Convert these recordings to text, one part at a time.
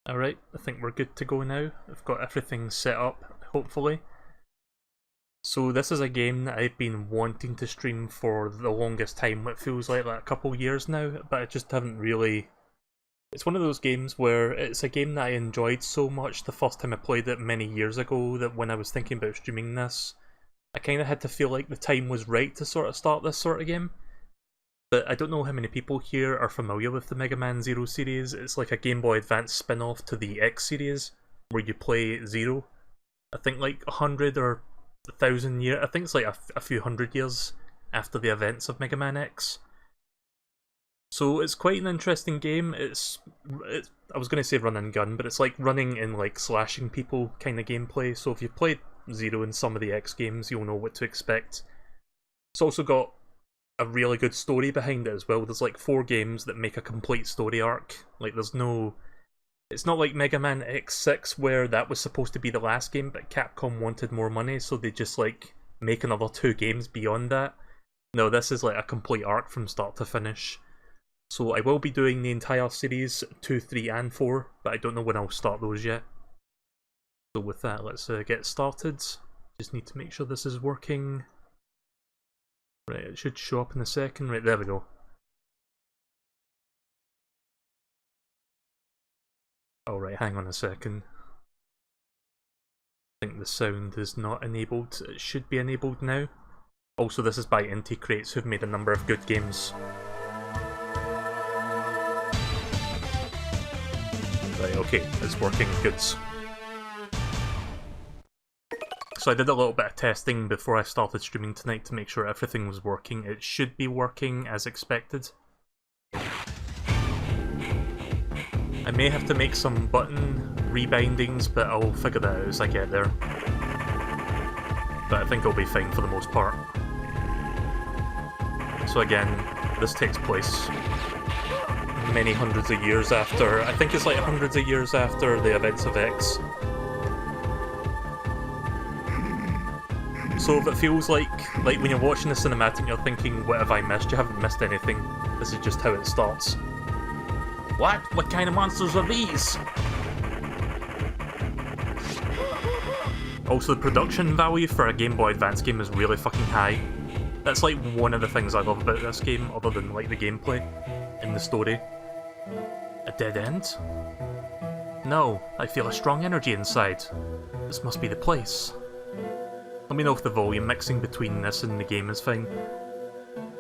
Alright, I think we're good to go now. I've got everything set up, hopefully. So this is a game that I've been wanting to stream for the longest time. It feels like a couple years now, but I just haven't really... It's one of those games where it's a game that I enjoyed so much the first time I played it many years ago that when I was thinking about streaming this, I kind of had to feel like the time was right to sort of start this sort of game. But I don't know how many people here are familiar with the Mega Man Zero series. It's like a Game Boy Advance spin-off to the X series, where you play Zero. I think like 100 or 1,000 years, I think it's like a few hundred years after the events of Mega Man X. So it's quite an interesting game. It's I was going to say run and gun, but it's like running and like slashing people kind of gameplay. So if you've played Zero in some of the X games, you'll know what to expect. It's also got a really good story behind it as well. There's like 4 games that make a complete story arc. Like there's no... It's not like Mega Man X6 where that was supposed to be the last game, but Capcom wanted more money, so they just like make another 2 games beyond that. No, this is like a complete arc from start to finish. So I will be doing the entire series, 2, 3 and 4, but I don't know when I'll start those yet. So with that, let's get started. Just need to make sure this is working. Right, it should show up in a second. Right, there we go. Alright, hang on a second. I think the sound is not enabled. It should be enabled now. Also, this is by Inti Crates, who've made a number of good games. Right, okay, it's working. Good. So I did a little bit of testing before I started streaming tonight to make sure everything was working. It should be working as expected. I may have to make some button rebindings, but I'll figure that out as I get there. But I think it'll be fine for the most part. So again, this takes place many hundreds of years after, I think it's like hundreds of years after the events of X. So if it feels like when you're watching the cinematic you're thinking, what have I missed? You haven't missed anything. This is just how it starts. What? What kind of monsters are these? Also, the production value for a Game Boy Advance game is really fucking high. That's like one of the things I love about this game, other than like the gameplay and the story. A dead end? No, I feel a strong energy inside. This must be the place. Let me know if the volume mixing between this and the game is fine.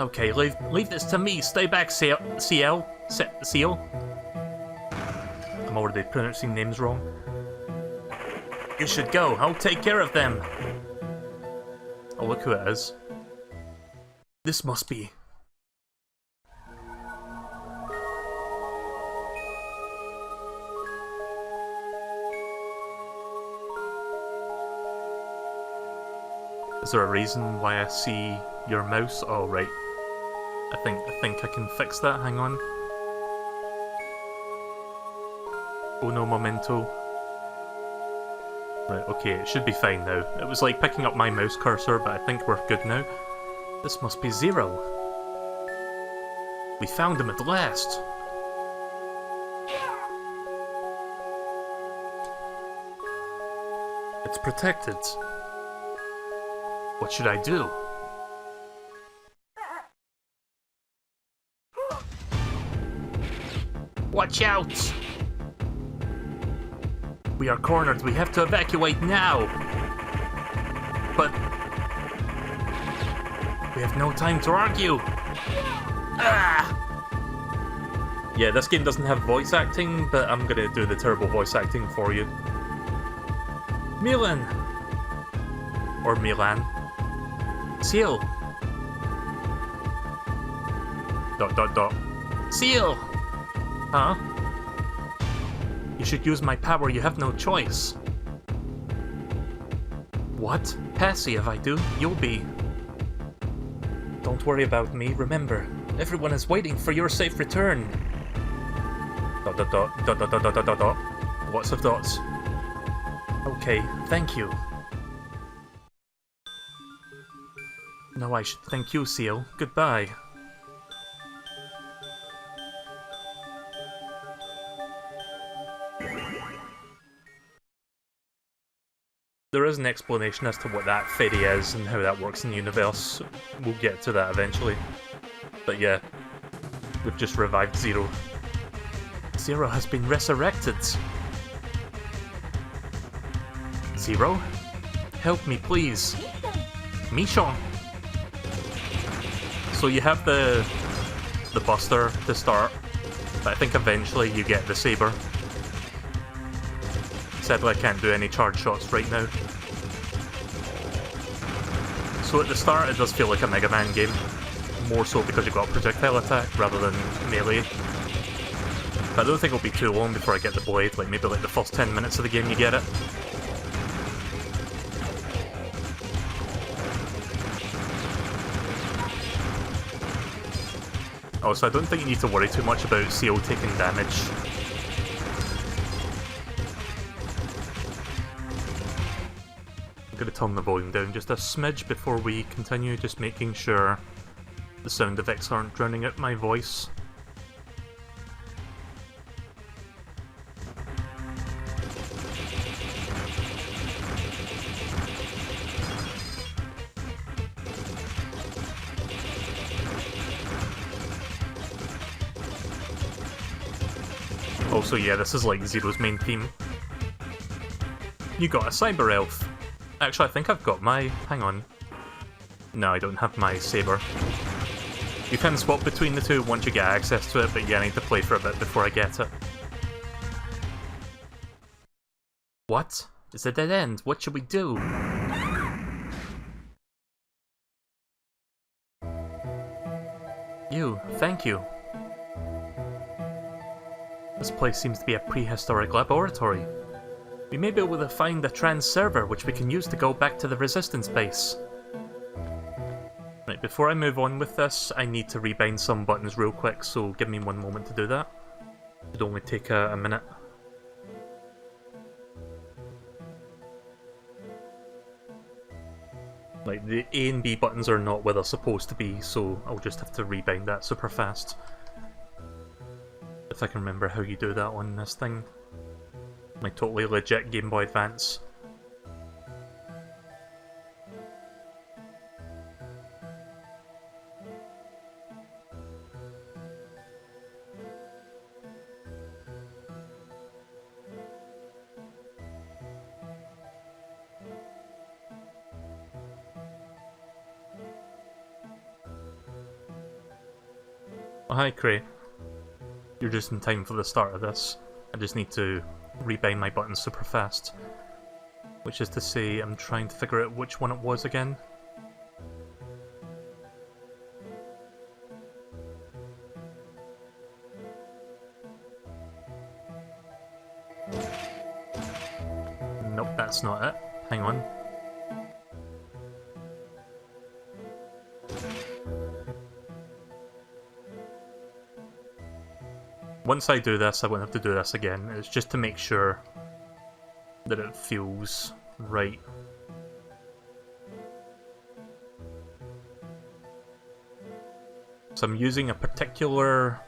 Okay, leave this to me. Stay back, Seal. I'm already pronouncing names wrong. You should go. I'll take care of them. Oh, look who it is. This must be... Is there a reason why I see your mouse? Oh, right. I think I can fix that. Hang on. Oh no, memento. Right, okay, it should be fine now. It was like picking up my mouse cursor, but I think we're good now. This must be Zero. We found him at last. It's protected. What should I do? Watch out! We are cornered. We have to evacuate now! But... we have no time to argue! Ah! Yeah, this game doesn't have voice acting, but I'm gonna do the terrible voice acting for you. Milan! Or Milan. Seal! Seal! Huh? You should use my power, you have no choice. What? Passy, if I do, you'll be... Don't worry about me, remember, everyone is waiting for your safe return. Lots of dots. Okay, thank you. No, I should thank you, Seal. Goodbye. There is an explanation as to what that fairy is and how that works in the universe. We'll get to that eventually. But yeah, we've just revived Zero. Zero has been resurrected. Zero? Help me, please. Michon. So you have the Buster to start, but I think eventually you get the Saber. Sadly, I can't do any charge shots right now. So at the start, it does feel like a Mega Man game. More so because you've got a projectile attack rather than melee. But I don't think it'll be too long before I get the blade, like maybe like the first 10 minutes of the game you get it. Also, I don't think you need to worry too much about CO taking damage. I'm going to turn the volume down just a smidge before we continue, just making sure the sound effects aren't drowning out my voice. Also, yeah, this is like Zero's main theme. You got a Cyber Elf. Actually, I think I've got my... hang on. No, I don't have my Saber. You can swap between the two once you get access to it, but yeah, I need to play for a bit before I get it. What? It's a dead end. What should we do? Thank you. This place seems to be a prehistoric laboratory. We may be able to find a trans server which we can use to go back to the Resistance base. Right, before I move on with this, I need to rebind some buttons real quick, so give me one moment to do that. It'll only take a minute. Like, the A and B buttons are not where they're supposed to be, so I'll just have to rebind that super fast. If I can remember how you do that on this thing. My totally legit Game Boy Advance. Oh, hi Cray. You're just in time for the start of this. I just need to rebind my buttons super fast. Which is to say, I'm trying to figure out which one it was again. Nope, that's not it. Hang on. Once I do this, I won't have to do this again. It's just to make sure that it feels right. So I'm using a particular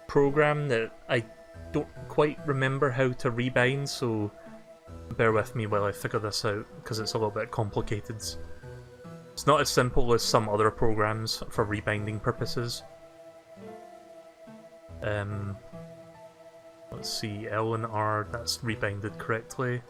program that I don't quite remember how to rebind, so bear with me while I figure this out, because it's a little bit complicated. It's not as simple as some other programs for rebinding purposes. Let's see, L and R, that's rebinded correctly.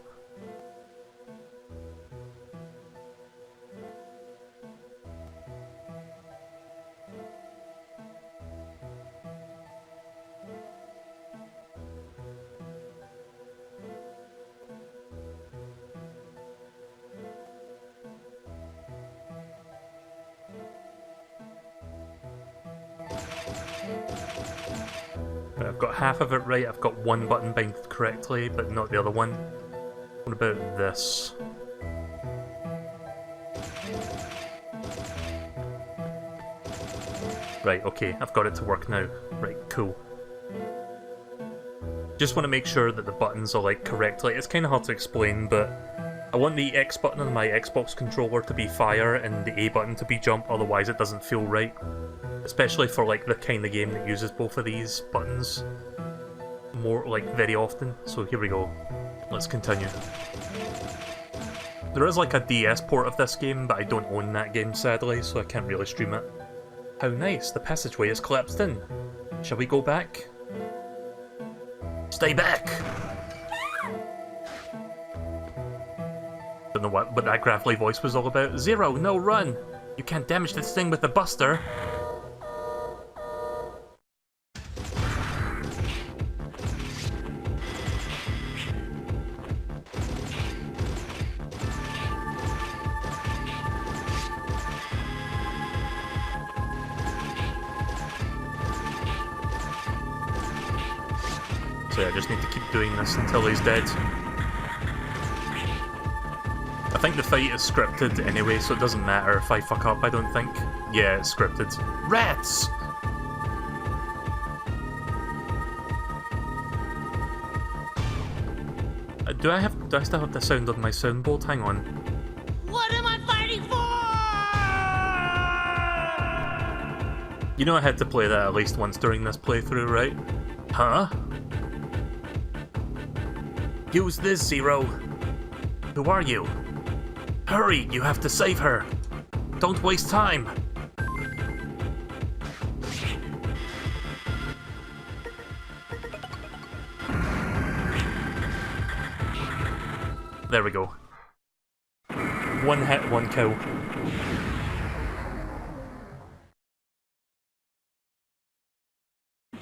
I've got half of it right, I've got one button binded correctly, but not the other one. What about this? Right, okay, I've got it to work now. Right, cool. Just want to make sure that the buttons are like correctly. It's kind of hard to explain, but I want the X button on my Xbox controller to be fire and the A button to be jump, otherwise it doesn't feel right. Especially for like the kind of game that uses both of these buttons more, like, very often. So here we go. Let's continue. There is like a DS port of this game, but I don't own that game sadly, so I can't really stream it. How nice, the passageway is collapsed in. Shall we go back? Stay back! Don't know what that gravelly voice was all about. Zero, no, run! You can't damage this thing with the buster! So yeah, I just need to keep doing this until he's dead. I think the fight is scripted anyway, so it doesn't matter if I fuck up, I don't think. Yeah, it's scripted. Rats! Do I still have the sound on my soundboard? Hang on. What am I fighting for? You know I had to play that at least once during this playthrough, right? Huh? Use this, Zero. Who are you? Hurry, you have to save her. Don't waste time. There we go. One hit, one kill.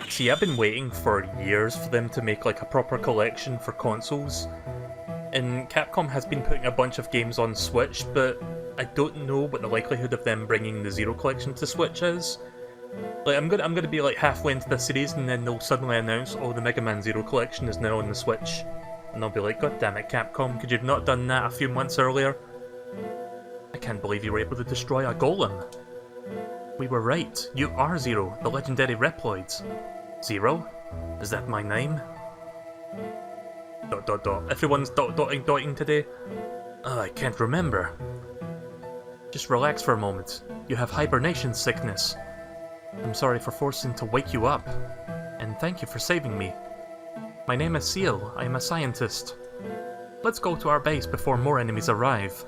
See, I've been waiting for years for them to make like a proper collection for consoles. And Capcom has been putting a bunch of games on Switch, but I don't know what the likelihood of them bringing the Zero collection to Switch is. Like, I'm gonna be like halfway into the series and then they'll suddenly announce, oh, the Mega Man Zero collection is now on the Switch. And I'll be like, god damn it, Capcom, could you have not done that a few months earlier? I can't believe you were able to destroy a golem. We were right, you are Zero, the legendary Reploid. Zero? Is that my name? ... Everyone's dotting today? I can't remember. Just relax for a moment. You have hibernation sickness. I'm sorry for forcing to wake you up. And thank you for saving me. My name is Seal. I am a scientist. Let's go to our base before more enemies arrive.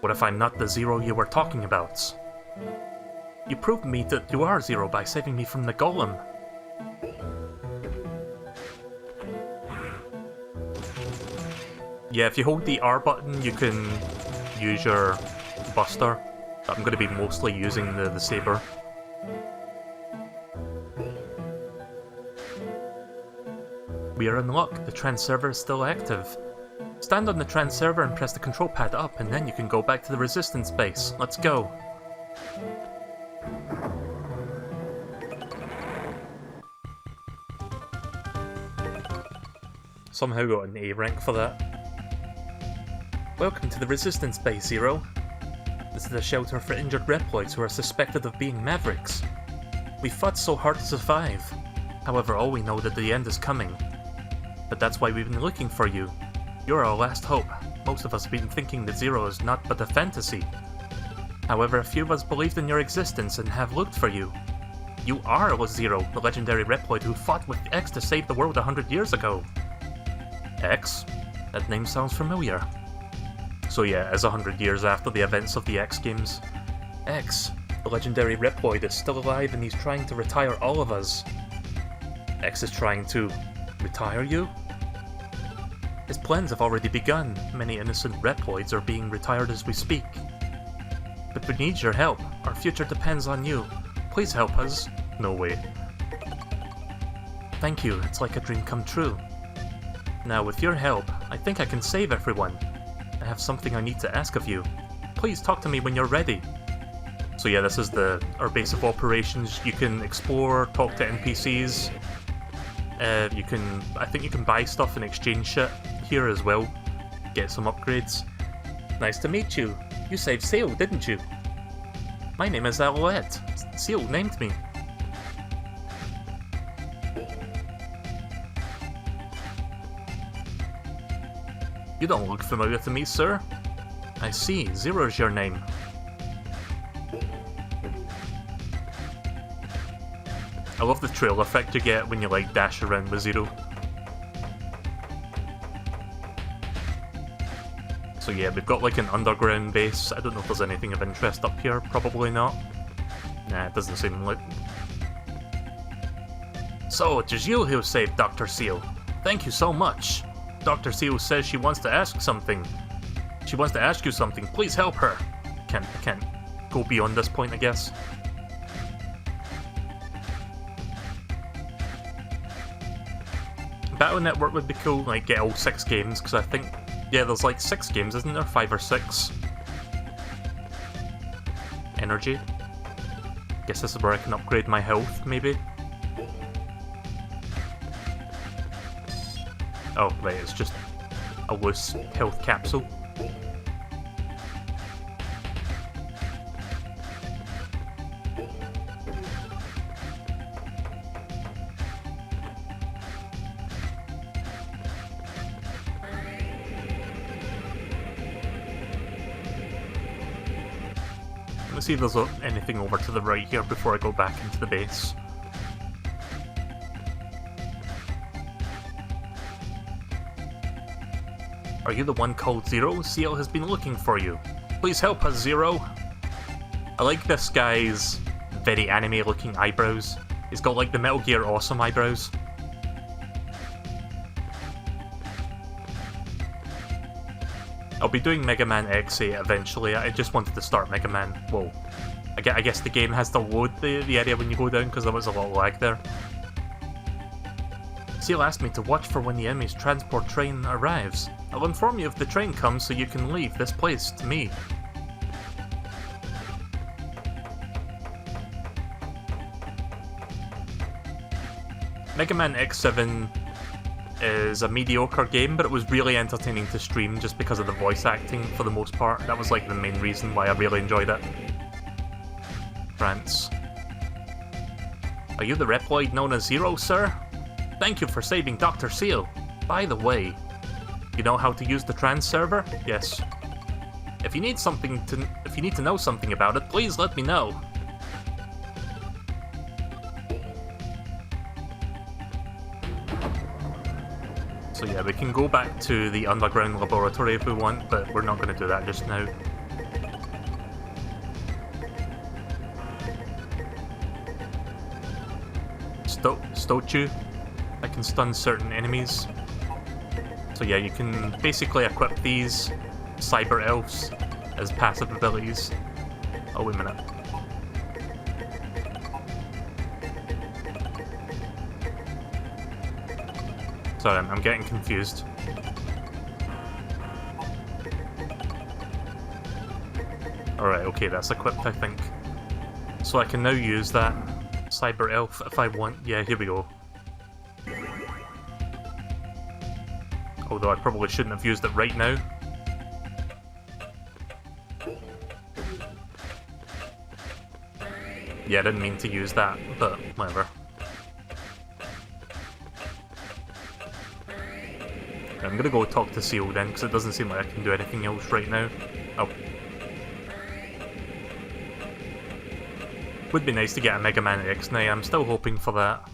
What if I'm not the Zero you were talking about? You proved me that you are Zero by saving me from the golem. Yeah, if you hold the R button, you can use your buster. I'm going to be mostly using the saber. We are in luck. The transserver is still active. Stand on the transserver and press the control pad up, and then you can go back to the resistance base. Let's go. Somehow got an A rank for that. Welcome to the Resistance Base, Zero. This is a shelter for injured Reploids who are suspected of being Mavericks. We fought so hard to survive. However, all we know that the end is coming. But that's why we've been looking for you. You're our last hope. Most of us have been thinking that Zero is not but a fantasy. However, a few of us believed in your existence and have looked for you. You are Zero, the legendary Reploid who fought with X to save the world 100 years ago. X? That name sounds familiar. So yeah, it's 100 years after the events of the X games. X, the legendary Reploid, is still alive and he's trying to retire all of us. X is trying to retire you? His plans have already begun. Many innocent Reploids are being retired as we speak. But we need your help. Our future depends on you. Please help us. No way. Thank you, it's like a dream come true. Now with your help, I think I can save everyone. I have something I need to ask of you. Please talk to me when you're ready. So yeah, this is our base of operations. You can explore, talk to NPCs. I think you can buy stuff and exchange shit here as well. Get some upgrades. Nice to meet you. You saved Seal, didn't you? My name is Alouette. Seal named me. You don't look familiar to me, sir. I see, Zero's your name. I love the trail effect you get when you like dash around with Zero. So yeah, we've got like an underground base. I don't know if there's anything of interest up here. Probably not. Nah, it doesn't seem like... So, it is you who saved Dr. Seal. Thank you so much. Dr. Seal says she wants to ask something. She wants to ask you something. Please help her. Can't go beyond this point, I guess. Battle Network would be cool, like get all 6 games, because I think, yeah, there's like 6 games, isn't there? 5 or 6. Energy. Guess this is where I can upgrade my health, maybe. Oh, right, it's just a loose health capsule. Let's see if there's anything over to the right here before I go back into the base. Are you the one called Zero? Seal has been looking for you. Please help us, Zero. I like this guy's very anime-looking eyebrows. He's got like the Metal Gear Awesome eyebrows. I'll be doing Mega Man X8 eventually. I just wanted to start Mega Man. Well, I guess the game has to load the area when you go down because there was a lot of lag there. Seal asked me to watch for when the enemy's transport train arrives. I'll inform you if the train comes so you can leave this place to me. Mega Man X7 is a mediocre game, but it was really entertaining to stream just because of the voice acting for the most part. That was like the main reason why I really enjoyed it. France. Are you the Reploid known as Zero, sir? Thank you for saving Dr. Seal. By the way, you know how to use the trans server? Yes. If you need to know something about it, please let me know. So yeah, we can go back to the underground laboratory if we want, but we're not going to do that just now. Stochu. I can stun certain enemies. So yeah, you can basically equip these Cyber Elves as passive abilities. Oh, wait a minute. Sorry, I'm getting confused. Alright, okay, that's equipped, I think. So I can now use that Cyber Elf if I want. Yeah, here we go. Although I probably shouldn't have used it right now. Yeah, I didn't mean to use that, but whatever. I'm gonna go talk to Seal then, because it doesn't seem like I can do anything else right now. Oh. Would be nice to get a Mega Man X now, I'm still hoping for that.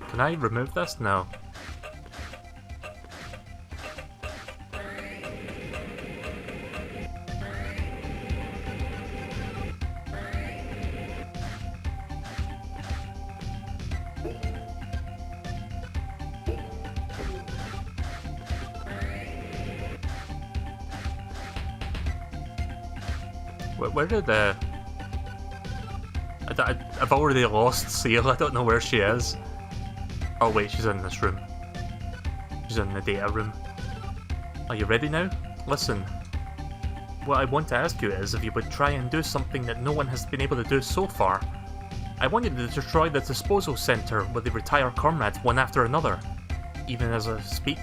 Can I remove this? No. Where did I've already lost Seal, I don't know where she is. Oh wait, she's in this room. She's in the data room. Are you ready now? Listen. What I want to ask you is if you would try and do something that no one has been able to do so far. I want you to destroy the disposal center where they retire comrades one after another. Even as I speak.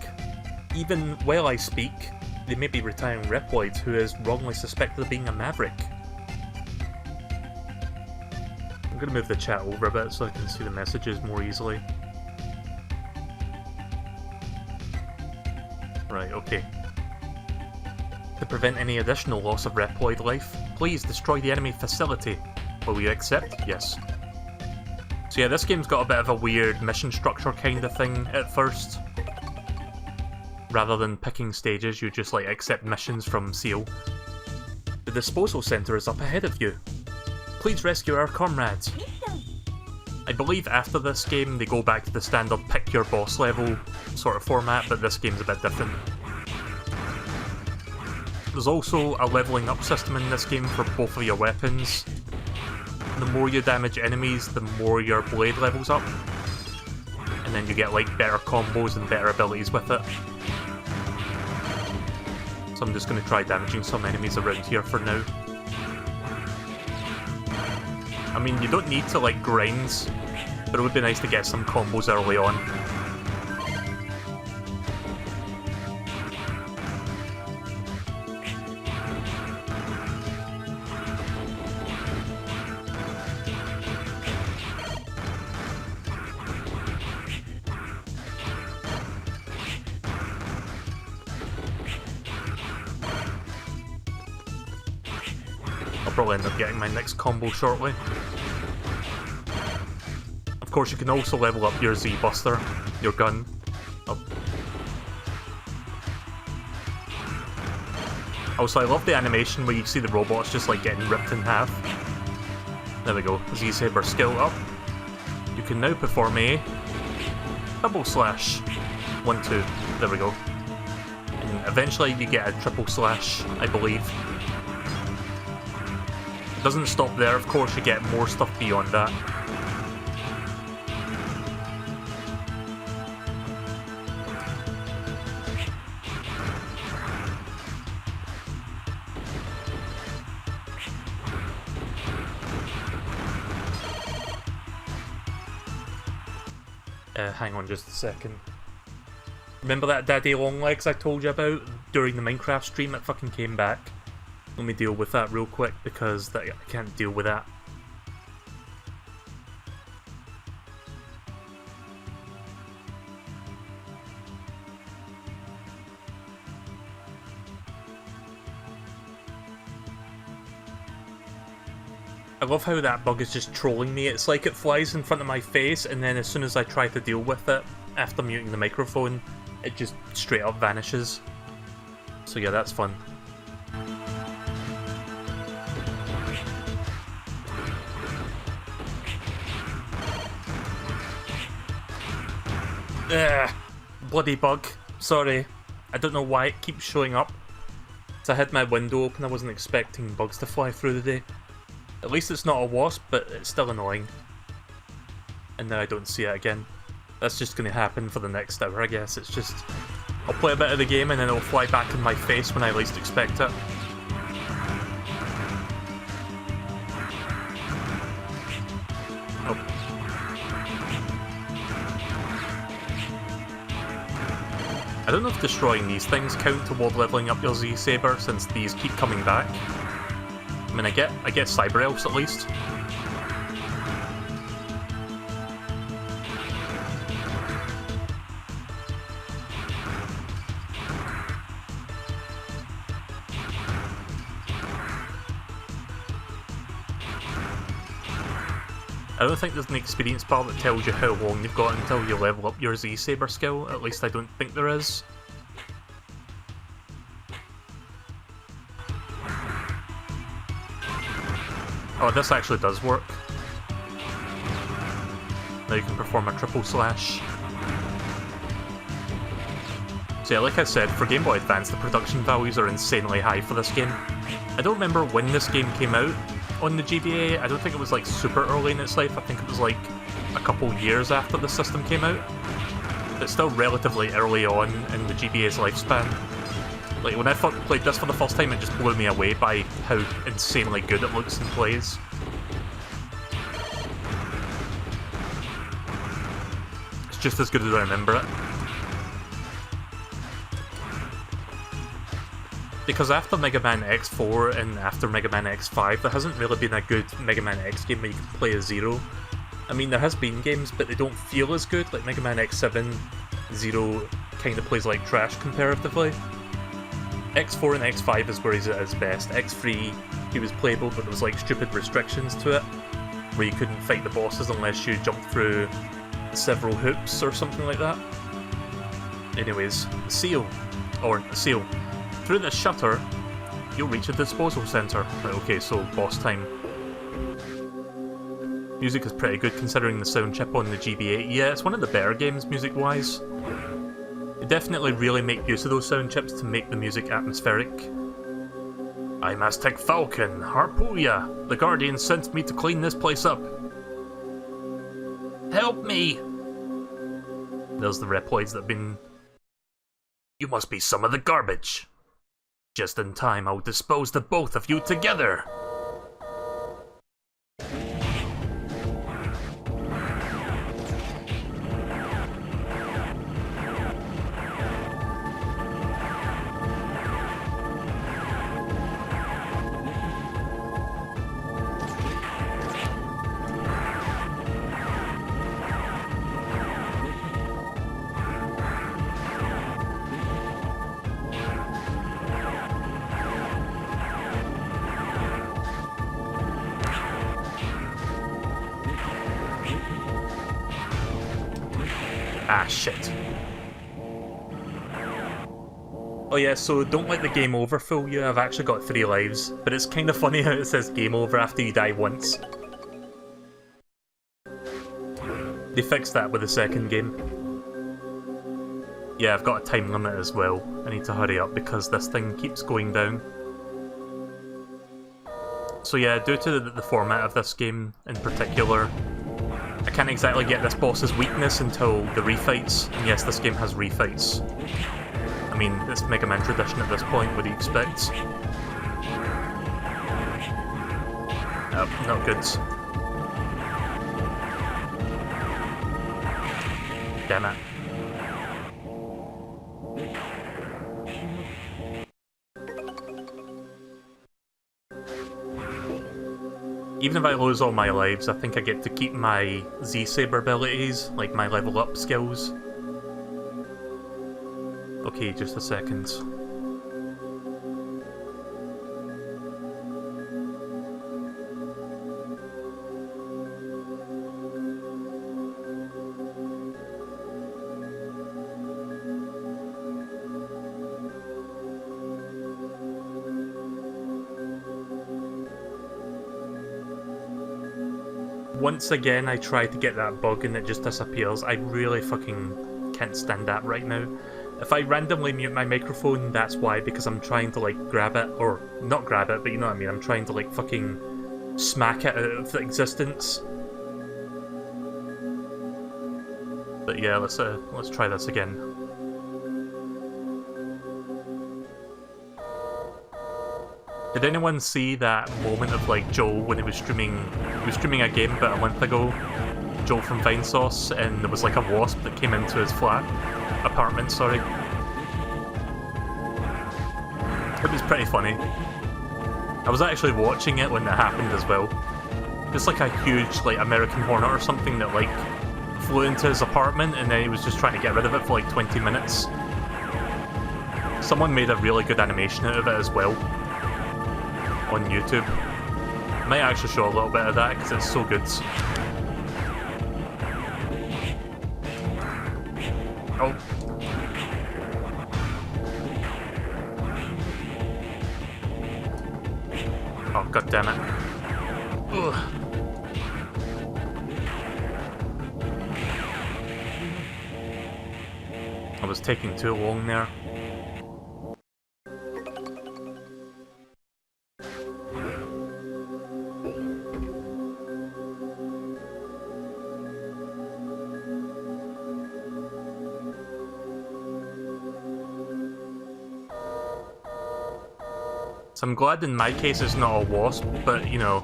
Even while I speak, they may be retiring Reploid who is wrongly suspected of being a maverick. I'm gonna move the chat over a bit so I can see the messages more easily. Right, okay. To prevent any additional loss of Reploid life, please destroy the enemy facility. Will you accept? Yes. So yeah, this game's got a bit of a weird mission structure kind of thing at first. Rather than picking stages, you just like accept missions from Seal. The disposal centre is up ahead of you. Please rescue our comrades. I believe after this game they go back to the standard pick your boss level sort of format, but this game's a bit different. There's also a levelling up system in this game for both of your weapons. The more you damage enemies, the more your blade levels up. And then you get like better combos and better abilities with it. So I'm just going to try damaging some enemies around here for now. I mean, you don't need to like grind, but it would be nice to get some combos early on. I'll probably end up getting my next combo shortly. Of course, you can also level up your Z-Buster, your gun. Also, I love the animation where you see the robots just like getting ripped in half. There we go, Z-Saber skill up. You can now perform a double slash. 1, 2, there we go. And eventually you get a triple slash, I believe. It doesn't stop there, of course you get more stuff beyond that. Hang on just a second. Remember that Daddy Longlegs I told you about during the Minecraft stream? It fucking came back. Let me deal with that real quick because I can't deal with that. I love how that bug is just trolling me. It's like it flies in front of my face and then as soon as I try to deal with it, after muting the microphone, it just straight up vanishes. So yeah, that's fun. Ugh, bloody bug. Sorry. I don't know why it keeps showing up. So I had my window open, I wasn't expecting bugs to fly through the day. At least it's not a wasp, but it's still annoying. And now I don't see it again. That's just going to happen for the next hour, I guess. It's just... I'll play a bit of the game and then it'll fly back in my face when I least expect it. Oh. I don't know if destroying these things count toward leveling up your Z-Saber, since these keep coming back. I mean, I get Cyber Elves at least. I don't think there's an experience bar that tells you how long you've got until you level up your Z-Saber skill, at least I don't think there is. Oh, this actually does work. Now you can perform a triple slash. So yeah, like I said, for Game Boy Advance the production values are insanely high for this game. I don't remember when this game came out on the GBA. I don't think it was like super early in its life. I think it was like a couple years after the system came out. It's still relatively early on in the GBA's lifespan. Like, when I played this for the first time, it just blew me away by how insanely good it looks and plays. It's just as good as I remember it. Because after Mega Man X4 and after Mega Man X5, there hasn't really been a good Mega Man X game where you can play as Zero. I mean, there has been games, but they don't feel as good. Like Mega Man X7, Zero kind of plays like trash comparatively. X4 and X5 is where he's at his best. X3, he was playable, but there was like stupid restrictions to it, where you couldn't fight the bosses unless you jumped through several hoops or something like that. Anyways, seal. Through this shutter, you'll reach a disposal centre. Right, okay, so boss time. Music is pretty good considering the sound chip on the GB8. Yeah, it's one of the better games music-wise. They definitely really make use of those sound chips to make the music atmospheric. I'm Aztec Falcon, Harpooya! The Guardian sent me to clean this place up. Help me! There's the Reploids that have been... You must be some of the garbage. Just in time, I'll dispose the both of you together. Ah, shit. Oh yeah, so don't let the game over fool you. I've actually got 3 lives, but it's kind of funny how it says game over after you die once. They fixed that with the second game. Yeah, I've got a time limit as well. I need to hurry up because this thing keeps going down. So yeah, due to the format of this game in particular, I can't exactly get this boss's weakness until the refights, and yes, this game has refights. I mean, it's Mega Man tradition at this point, what do you expect? Not good. Damn it. Even if I lose all my lives, I think I get to keep my Z-Saber abilities, like my level up skills. Okay, just a second. Once again, I try to get that bug and it just disappears. I really fucking can't stand that right now. If I randomly mute my microphone, that's why, because I'm trying to like grab it, or not grab it, but you know what I mean, I'm trying to like fucking smack it out of existence. But yeah, let's try this again. Did anyone see that moment of like Joel when he was streaming a game about a month ago? Joel from Vinesauce, and there was like a wasp that came into his apartment, sorry. It was pretty funny. I was actually watching it when that happened as well. It's like a huge like American Hornet or something that like flew into his apartment and then he was just trying to get rid of it for like 20 minutes. Someone made a really good animation out of it as well on YouTube. I might actually show a little bit of that because it's so good. Oh. Oh, god damn it. Ugh. I was taking too long there. So I'm glad in my case it's not a wasp, but you know,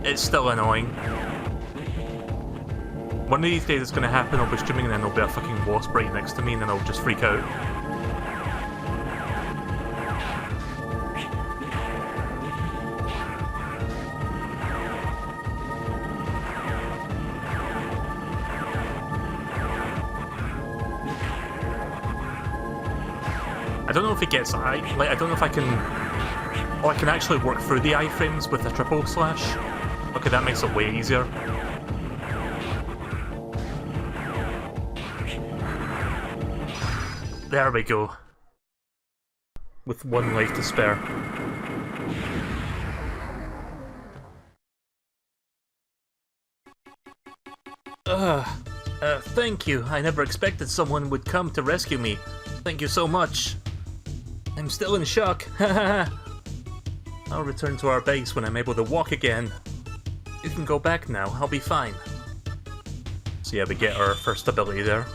it's still annoying. One of these days it's gonna happen, I'll be streaming and then there'll be a fucking wasp right next to me and then I'll just freak out. I don't know if it gets I don't know if I can... Oh, I can actually work through the iframes with a triple slash. Okay, that makes it way easier. There we go. With 1 life to spare. Thank you. I never expected someone would come to rescue me. Thank you so much. I'm still in shock. I'll return to our base when I'm able to walk again. You can go back now. I'll be fine. So yeah, we get our first ability there.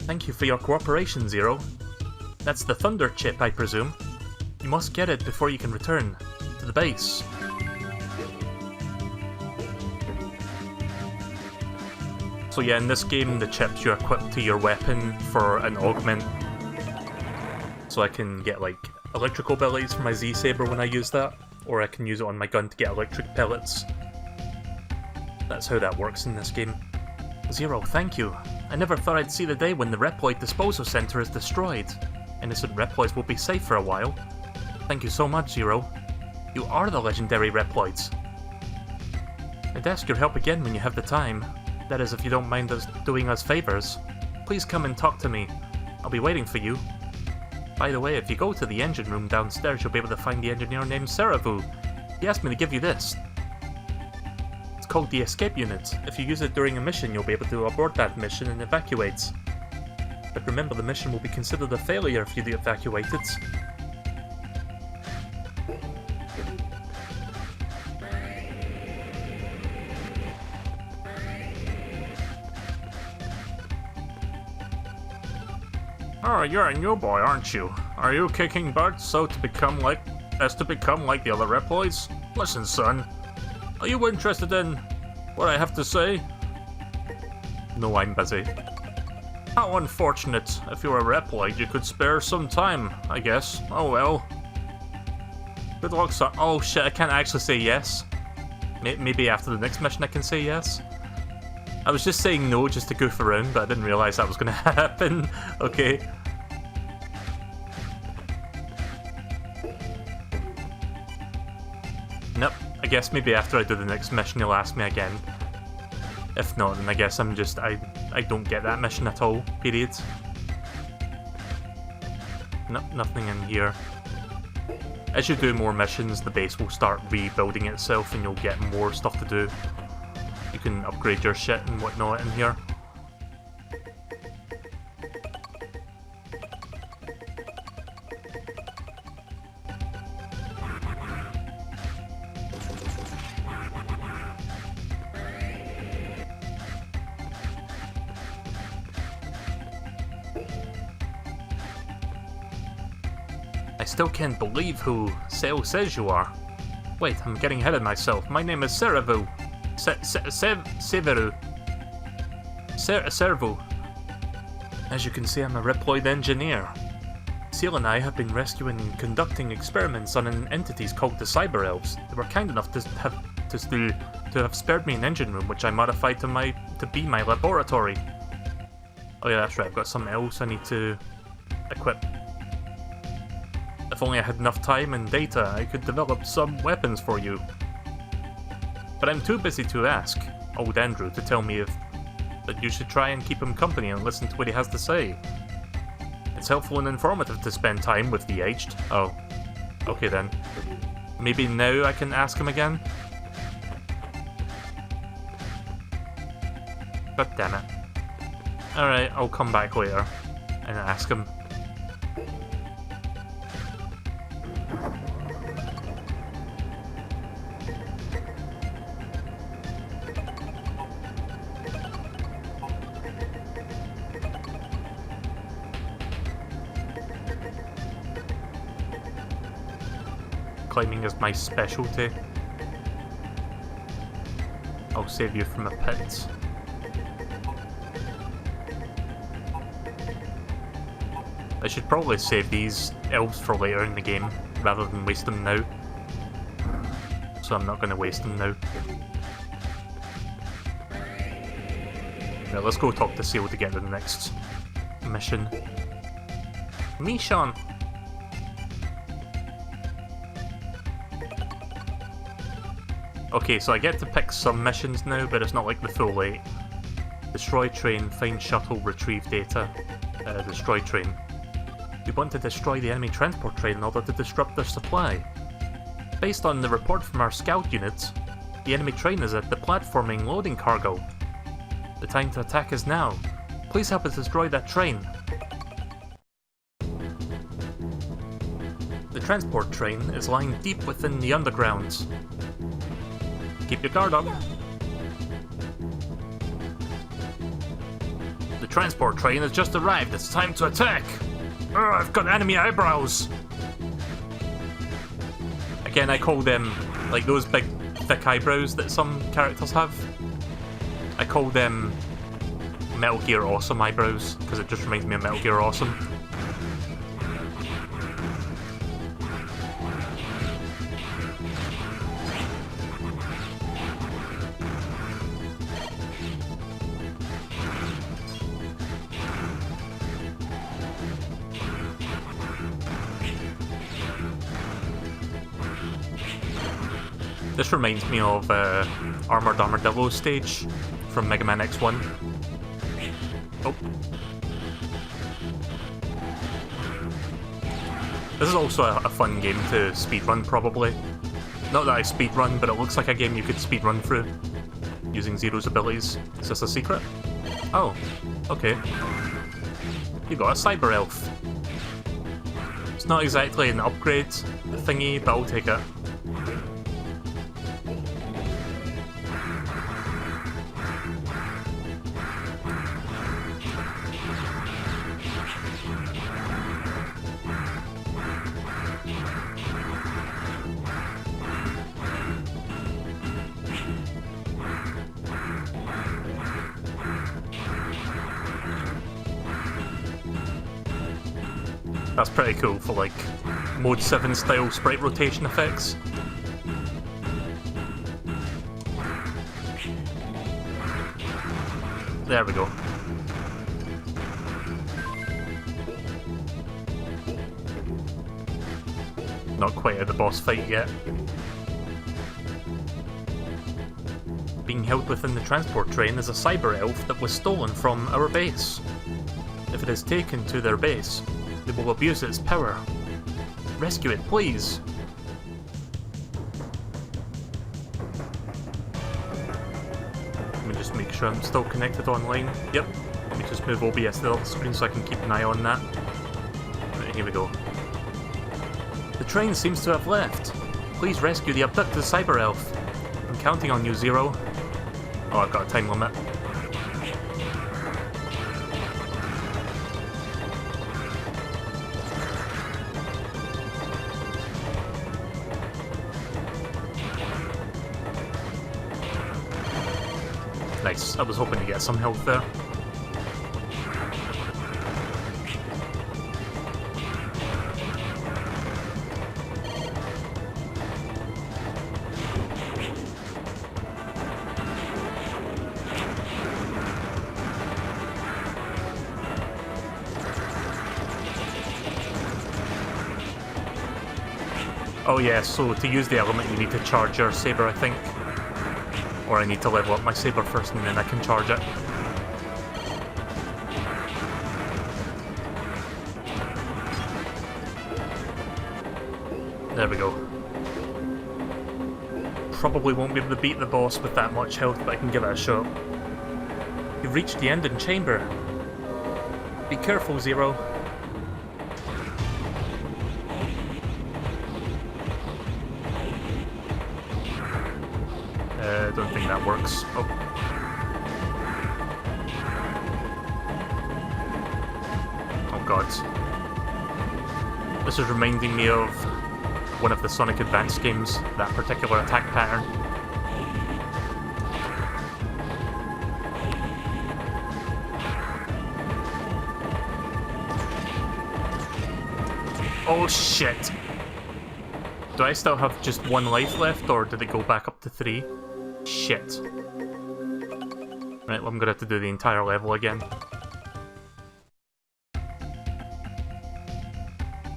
Thank you for your cooperation, Zero. That's the Thunder Chip, I presume. You must get it before you can return to the base. So yeah, in this game, the chips you equip to your weapon for an augment. So I can get like electrical abilities for my Z-Saber when I use that, or I can use it on my gun to get electric pellets. That's how that works in this game. Zero, thank you. I never thought I'd see the day when the Reploid disposal center is destroyed. Innocent Reploids will be safe for a while. Thank you so much, Zero. You are the legendary Reploids. I'd ask your help again when you have the time. That is, if you don't mind us doing us favors. Please come and talk to me. I'll be waiting for you. By the way, if you go to the engine room downstairs, you'll be able to find the engineer named Saravu. He asked me to give you this. It's called the escape unit. If you use it during a mission, you'll be able to abort that mission and evacuate. But remember, the mission will be considered a failure if you do evacuate it. Oh, you're a new boy, aren't you? Are you kicking butt so to become like the other Reploids? Listen, son. Are you interested in what I have to say? No, I'm busy. How unfortunate. If you were a Reploid, you could spare some time, I guess. Oh well. Good luck, son. Oh shit, I can't actually say yes. Maybe after the next mission I can say yes. I was just saying no just to goof around, but I didn't realise that was going to happen. Okay. Nope. I guess maybe after I do the next mission he'll ask me again. If not, then I guess I'm just... I don't get that mission at all, period. Nope, nothing in here. As you do more missions, the base will start rebuilding itself and you'll get more stuff to do. You can upgrade your shit and whatnot in here. I still can't believe who Cell says you are. Wait, I'm getting ahead of myself. My name is Saravu. Severu. Servo. As you can see, I'm a Reploid engineer. Seal and I have been rescuing and conducting experiments on an entities called the Cyber Elves. They were kind enough to have spared me an engine room, which I modified to be my laboratory. Oh yeah, that's right. I've got some else I need to equip. If only I had enough time and data, I could develop some weapons for you. But I'm too busy to ask old Andrew to tell me that you should try and keep him company and listen to what he has to say. It's helpful and informative to spend time with the aged. Oh. Okay then. Maybe now I can ask him again? God damn it. Alright, I'll come back later and ask him. Climbing is my specialty. I'll save you from a pit. I should probably save these elves for later in the game, rather than waste them now. So I'm not going to waste them now. Right, let's go talk to Seal to get to the next mission. Mission! Okay, so I get to pick some missions now, but it's not like the full 8. Destroy train, find shuttle, retrieve data. Destroy train. You want to destroy the enemy transport train in order to disrupt their supply. Based on the report from our scout units, the enemy train is at the platforming loading cargo. The time to attack is now. Please help us destroy that train. The transport train is lying deep within the underground. Keep your guard up. The transport train has just arrived. It's time to attack. I've got enemy eyebrows. Again, I call them, like those big, thick eyebrows that some characters have. I call them Metal Gear Awesome eyebrows, because it just reminds me of Metal Gear Awesome. This reminds me of Armored Armadillo stage from Mega Man X1. Oh. This is also a fun game to speedrun, probably. Not that I speedrun, but it looks like a game you could speedrun through, using Zero's abilities. Is this a secret? Oh, okay. You got a Cyber Elf. It's not exactly an upgrade thingy, but I'll take it. That's pretty cool for like Mode 7 style sprite rotation effects. There we go. Not quite at the boss fight yet. Being held within the transport train is a cyber elf that was stolen from our base. If it is taken to their base, they will abuse its power. Rescue it, please! Let me just make sure I'm still connected online. Yep. Let me just move OBS to the other screen so I can keep an eye on that. Right, here we go. The train seems to have left. Please rescue the abducted cyber elf. I'm counting on you, Zero. Oh, I've got a time limit. Nice. I was hoping to get some health there. Oh yeah, so to use the element you need to charge your saber, I think. Or I need to level up my saber first and then I can charge it. There we go. Probably won't be able to beat the boss with that much health, but I can give it a shot. You've reached the ending chamber. Be careful, Zero. I don't think that works. Oh. Oh god. This is reminding me of one of the Sonic Advance games, that particular attack pattern. Oh shit! Do I still have just one life left, or did it go back up to 3? Shit. Right, well, I'm gonna have to do the entire level again.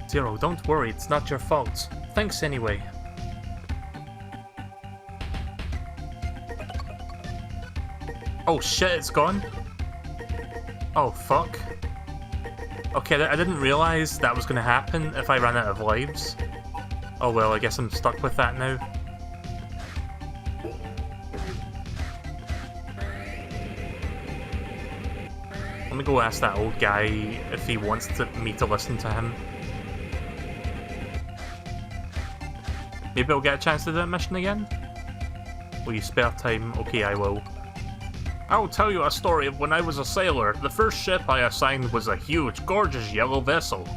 Zero, don't worry, it's not your fault. Thanks anyway. Oh shit, it's gone? Oh fuck. Okay, I didn't realise that was going to happen if I ran out of lives. Oh well, I guess I'm stuck with that now. Let me go ask that old guy if he wants me to listen to him. Maybe I'll get a chance to do that mission again? Will you spare time? Okay, I will. I'll tell you a story of when I was a sailor. The first ship I assigned was a huge, gorgeous yellow vessel.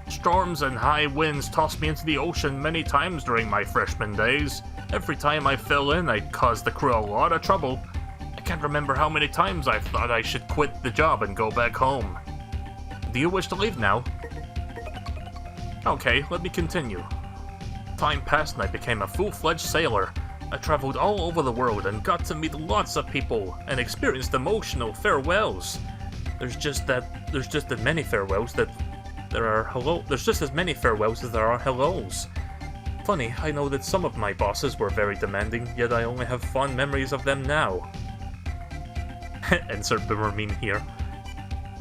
Storms and high winds tossed me into the ocean many times during my freshman days. Every time I fell in, I caused the crew a lot of trouble. I can't remember how many times I thought I should quit the job and go back home. Do you wish to leave now? Okay, let me continue. Time passed and I became a full-fledged sailor. I traveled all over the world and got to meet lots of people and experienced emotional farewells. There's just as many farewells as there are hellos. Funny, I know that some of my bosses were very demanding, yet I only have fond memories of them now. Insert boomer meme here.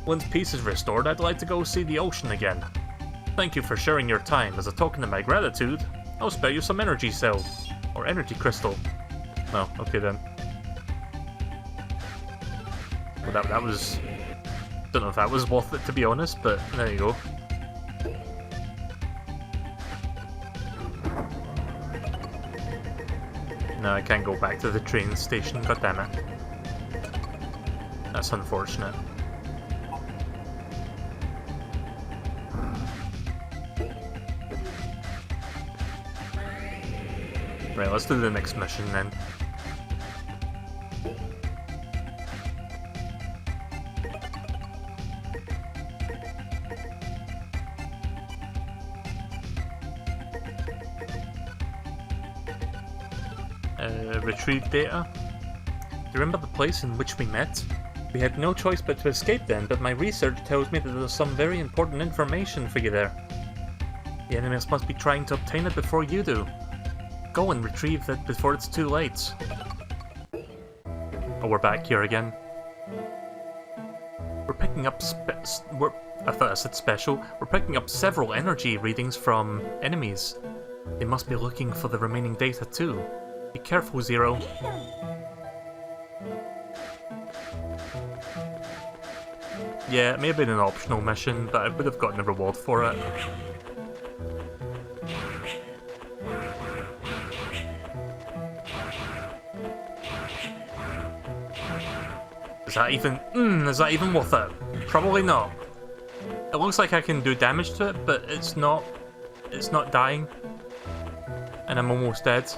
Once peace is restored, I'd like to go see the ocean again. Thank you for sharing your time. As a token of my gratitude, I'll spare you some energy cell. Or energy crystal. Oh, okay then. Well, that was... Don't know if that was worth it, to be honest, but there you go. No, I can't go back to the train station, god damn it. That's unfortunate. Right, let's do the next mission then. Retrieve data. Do you remember the place in which we met? We had no choice but to escape then, but my research tells me that there's some very important information for you there. The enemies must be trying to obtain it before you do. Go and retrieve it before it's too late. Oh, we're back here again. We're picking up I thought I said special. We're picking up several energy readings from enemies. They must be looking for the remaining data too. Be careful, Zero. Yeah, it may have been an optional mission, but I would have gotten a reward for it. Is that even worth it? Probably not. It looks like I can do damage to it, but it's not dying. And I'm almost dead.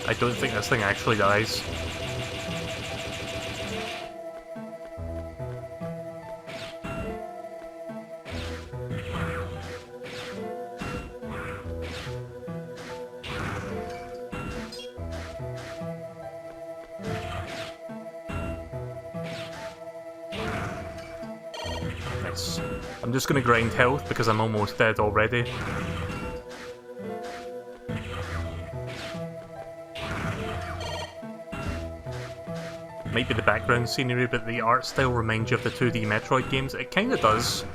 I don't think this thing actually dies. Nice. I'm just gonna grind health because I'm almost dead already. Might be the background scenery, but the art style reminds you of the 2D Metroid games. It kinda does.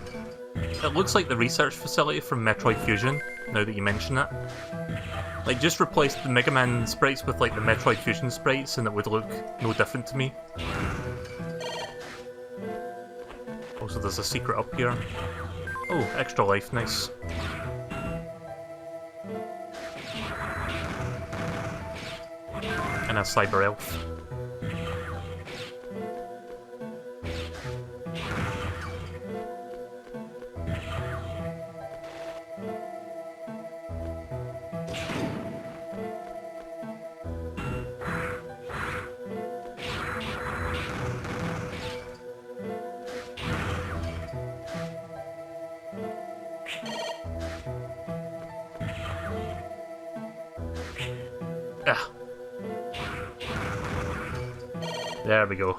It looks like the research facility from Metroid Fusion, now that you mention it. Like, just replace the Mega Man sprites with, like, the Metroid Fusion sprites and it would look no different to me. Also, there's a secret up here. Oh, extra life, nice. And a cyber elf. There we go.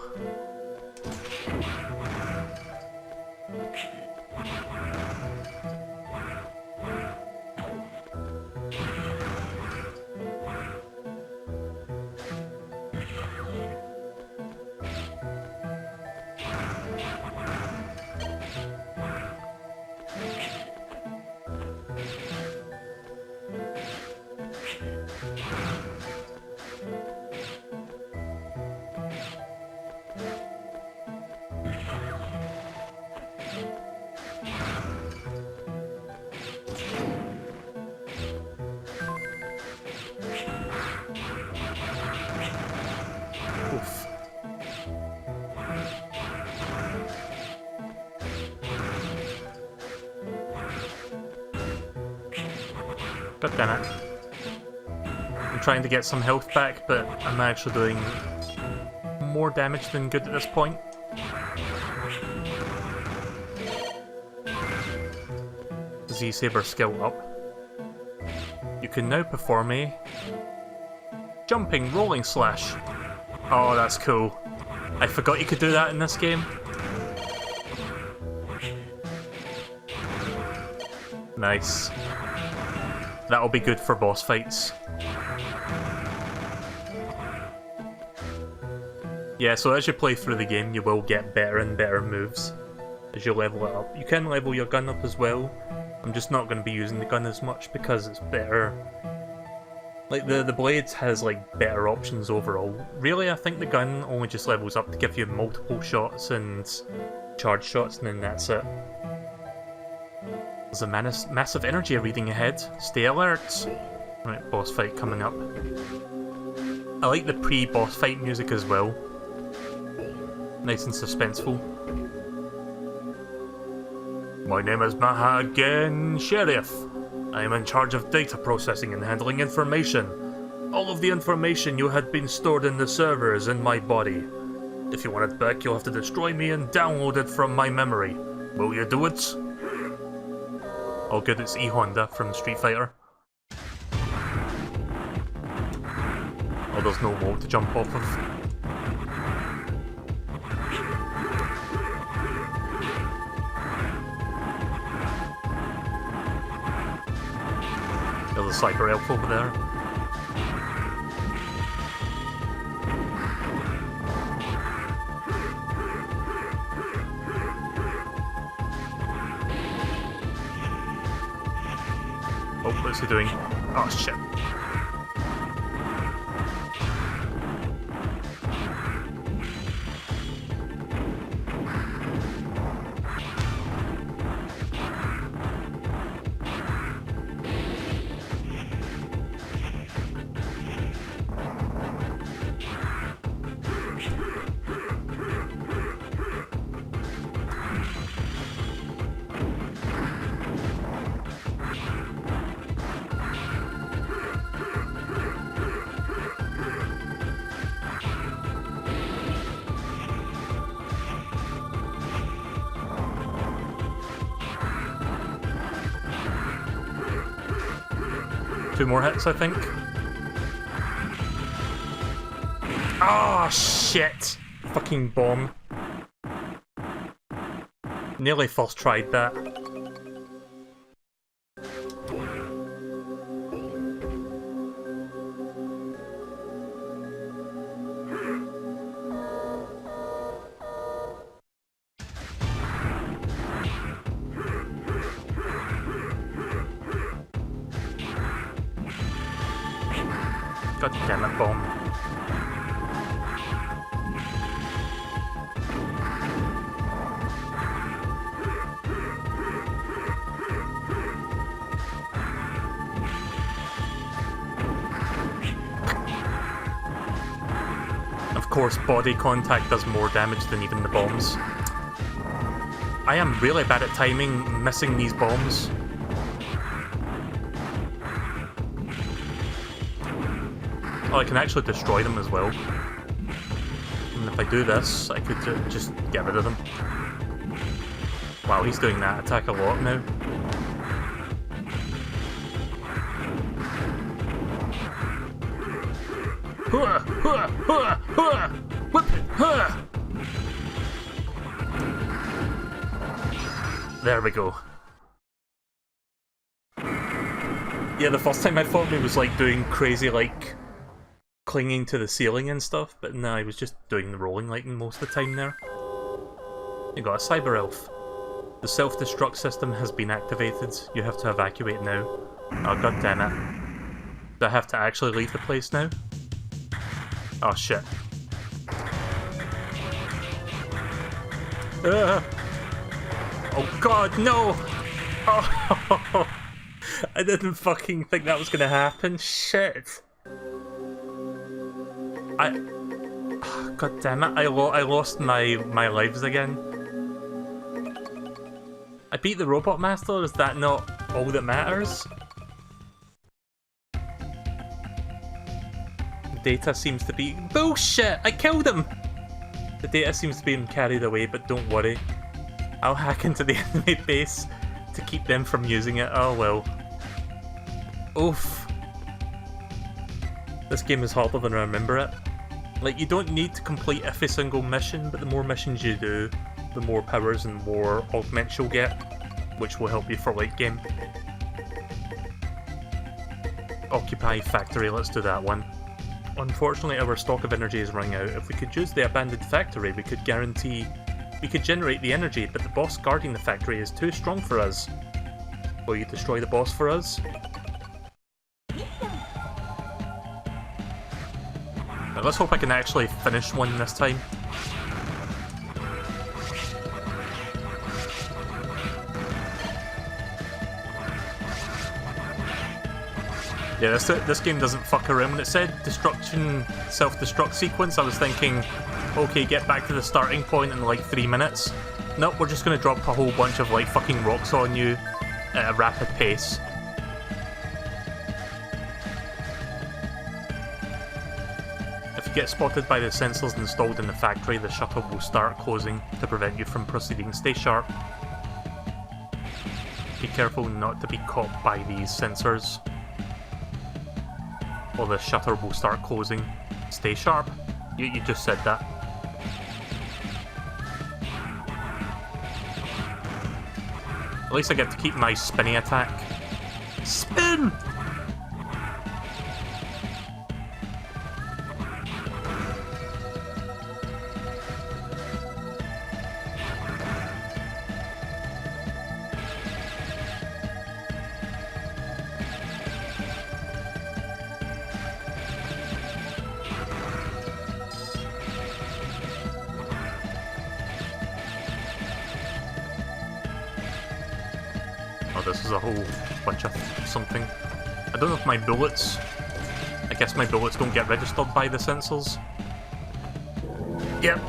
Oof. God damn it. I'm trying to get some health back, but I'm actually doing more damage than good at this point. Z-Saber skill up. You can now perform a jumping rolling slash. Oh, that's cool. I forgot you could do that in this game. Nice. That'll be good for boss fights. Yeah, so as you play through the game, you will get better and better moves as you level it up. You can level your gun up as well. I'm just not going to be using the gun as much because it's better. Like, the blade has, like, better options overall. Really, I think the gun only just levels up to give you multiple shots and charge shots, and then that's it. There's a massive energy reading ahead. Stay alert! Right, boss fight coming up. I like the pre-boss fight music as well. Nice and suspenseful. My name is Mahagen Sheriff. I am in charge of data processing and handling information. All of the information you had been stored in the servers in my body. If you want it back, you'll have to destroy me and download it from my memory. Will you do it? Oh good, it's E Honda from Street Fighter. Oh, there's no wall to jump off of. There's a Cyber Elf over there. Oh, what's he doing? Oh shit. Two more hits, I think. Oh, shit! Fucking bomb. Nearly first tried that. God damn it, bomb. Of course, body contact does more damage than even the bombs. I am really bad at timing, missing these bombs. Oh, I can actually destroy them as well. And if I do this, I could just get rid of them. Wow, he's doing that attack a lot now. Whip! Huh. There we go. Yeah, the first time I thought he was like doing crazy like clinging to the ceiling and stuff, but no, he was just doing the rolling like most of the time there. You got a cyber elf. The self-destruct system has been activated. You have to evacuate now. Oh god damn it. Do I have to actually leave the place now? Oh shit. Oh god, no! Oh, I didn't fucking think that was gonna happen. Shit. God damn it, I lost my lives again. I beat the Robot Master, is that not all that matters? Data seems to be... Bullshit! I killed him! The data seems to be being carried away, but don't worry. I'll hack into the enemy base to keep them from using it. Oh well. Oof. This game is harder than I remember it. Like, you don't need to complete every single mission, but the more missions you do, the more powers and more augments you'll get, which will help you for late game. Occupy factory, let's do that one. Unfortunately, our stock of energy is running out. If we could use the abandoned factory, we could generate the energy, but the boss guarding the factory is too strong for us. Will you destroy the boss for us? Now, let's hope I can actually finish one this time. Yeah, this game doesn't fuck around. When it said destruction, self-destruct sequence, I was thinking, okay, get back to the starting point in like 3 minutes. Nope, we're just gonna drop a whole bunch of like fucking rocks on you at a rapid pace. If you get spotted by the sensors installed in the factory, the shutter will start closing to prevent you from proceeding. Stay sharp. Be careful not to be caught by these sensors, or the shutter will start closing. Stay sharp. You just said that. At least I get to keep my spinny attack. Spin! This is a whole bunch of something. I don't know if my bullets... I guess my bullets don't get registered by the sensors. Yep.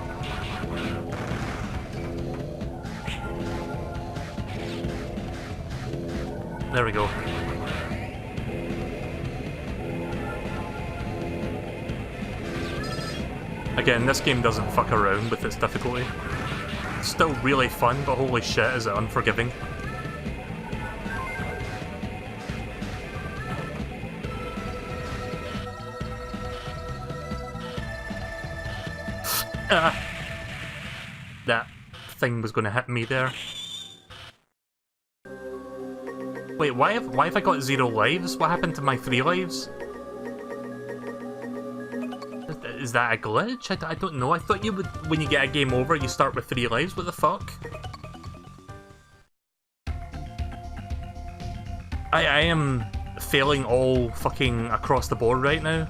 There we go. Again, this game doesn't fuck around with its difficulty. It's still really fun, but holy shit is it unforgiving. That thing was going to hit me there. Wait, why have I got 0 lives? What happened to my 3 lives? Is that a glitch? I don't know. I thought you would, when you get a game over, you start with 3 lives. What the fuck? I am failing all fucking across the board right now.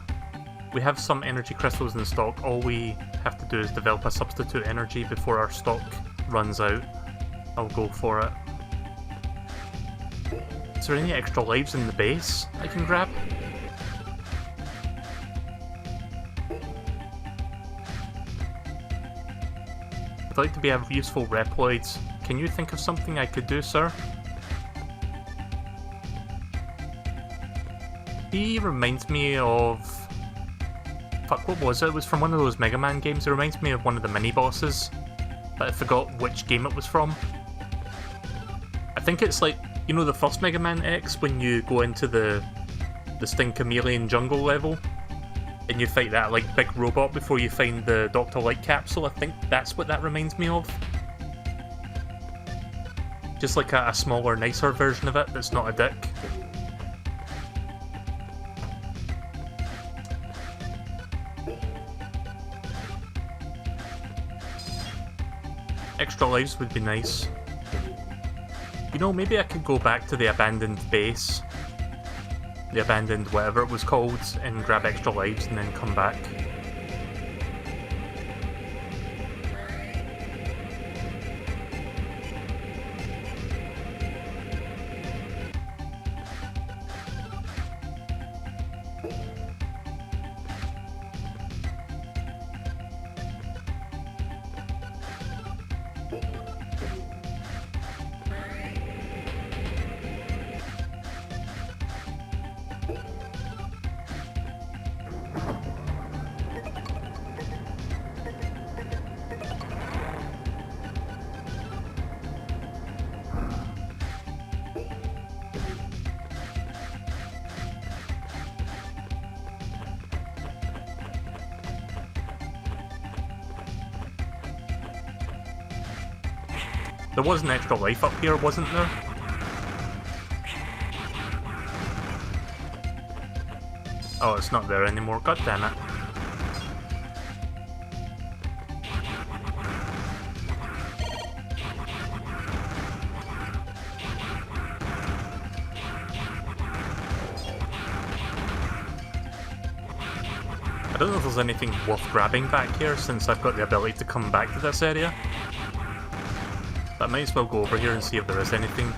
We have some energy crystals in stock. All we have to do is develop a substitute energy before our stock runs out. I'll go for it. Is there any extra lives in the base I can grab? I'd like to be a useful Reploid. Can you think of something I could do, sir? He reminds me of... Fuck, what was it? It was from one of those Mega Man games. It reminds me of one of the mini-bosses, but I forgot which game it was from. I think it's like, you know the first Mega Man X, when you go into the Sting Chameleon jungle level? and you fight that like big robot before you find the Dr. Light capsule. I think that's what that reminds me of. Just like a smaller, nicer version of it that's not a dick. Extra lives would be nice. You know, maybe I could go back to the abandoned base, the abandoned whatever it was called, and grab extra lives and then come back. There was an extra life up here, wasn't there? Oh, it's not there anymore. God damn it. I don't know if there's anything worth grabbing back here since I've got the ability to come back to this area. But I might as well go over here and see if there is anything.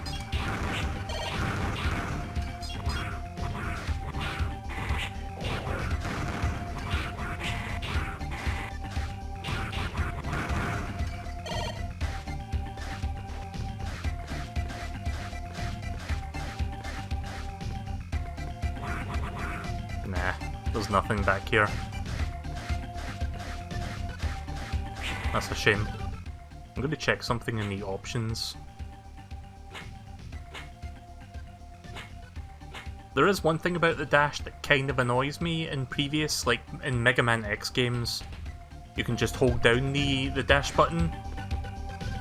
Nah, there's nothing back here. That's a shame. I'm going to check something in the options. There is one thing about the dash that kind of annoys me in previous, like in Mega Man X games. You can just hold down the dash button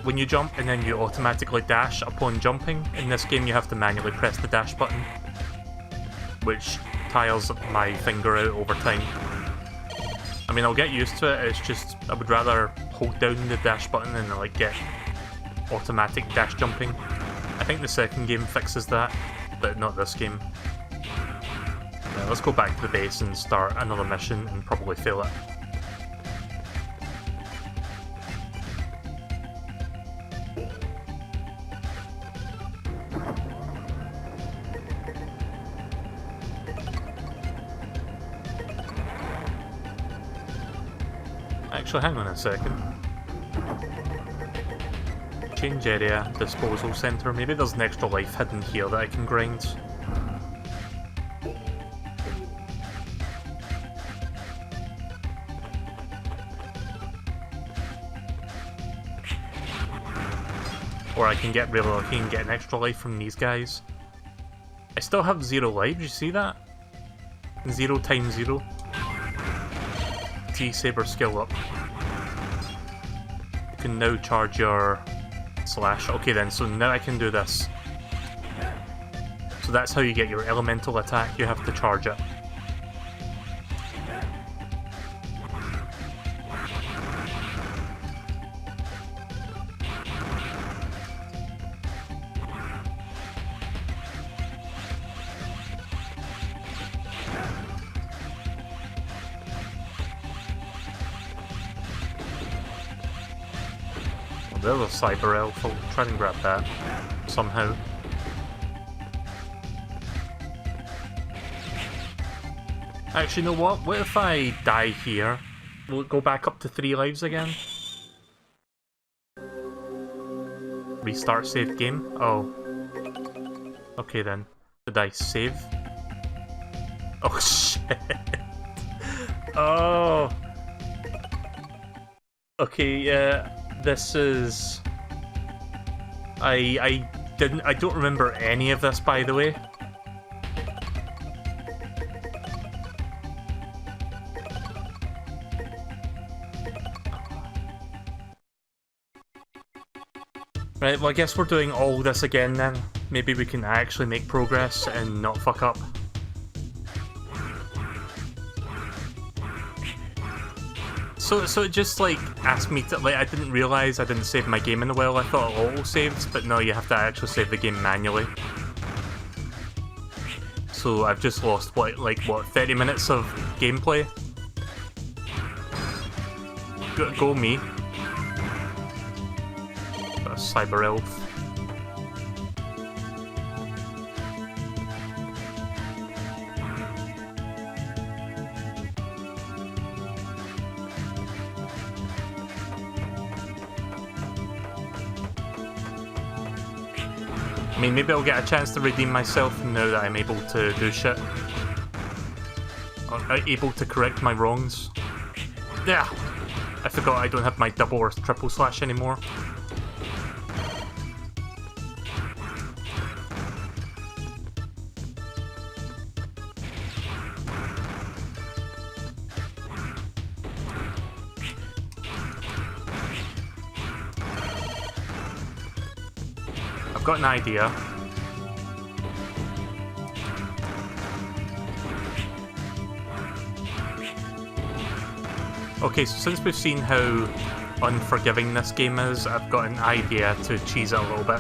when you jump and then you automatically dash upon jumping. In this game you have to manually press the dash button, which tires my finger out over time. I mean, I'll get used to it, it's just I would rather hold down the dash button and like get automatic dash jumping. I think the second game fixes that, but not this game. Yeah, let's go back to the base and start another mission and probably fail it. Actually, hang on a second. Change area, disposal center. Maybe there's an extra life hidden here that I can grind. Or I can get really lucky and get an extra life from these guys. I still have 0 lives, you see that? 0 times 0. T-Saber skill up. You can now charge your slash. Okay then, so now I can do this. So that's how you get your elemental attack, you have to charge it. There's a cyber elf, I'll try and grab that somehow. Actually, you know what? What if I die here? Will it go back up to 3 lives again? Restart save game? Oh. Okay then. Did I save? Oh shit. Oh. Okay, yeah. This is... I don't remember any of this, by the way. Right, well I guess we're doing all this again then. Maybe we can actually make progress and not fuck up. So it just like asked me to, like, I didn't realise I didn't save my game in the well. I thought it auto-saved, but no, you have to actually save the game manually. So I've just lost, what, 30 minutes of gameplay? Go me. Got a cyber elf. I mean, maybe I'll get a chance to redeem myself now that I'm able to do shit. Or able to correct my wrongs. Yeah! I forgot I don't have my double or triple slash anymore. I've got an idea. Okay, so since we've seen how unforgiving this game is, I've got an idea to cheese it a little bit.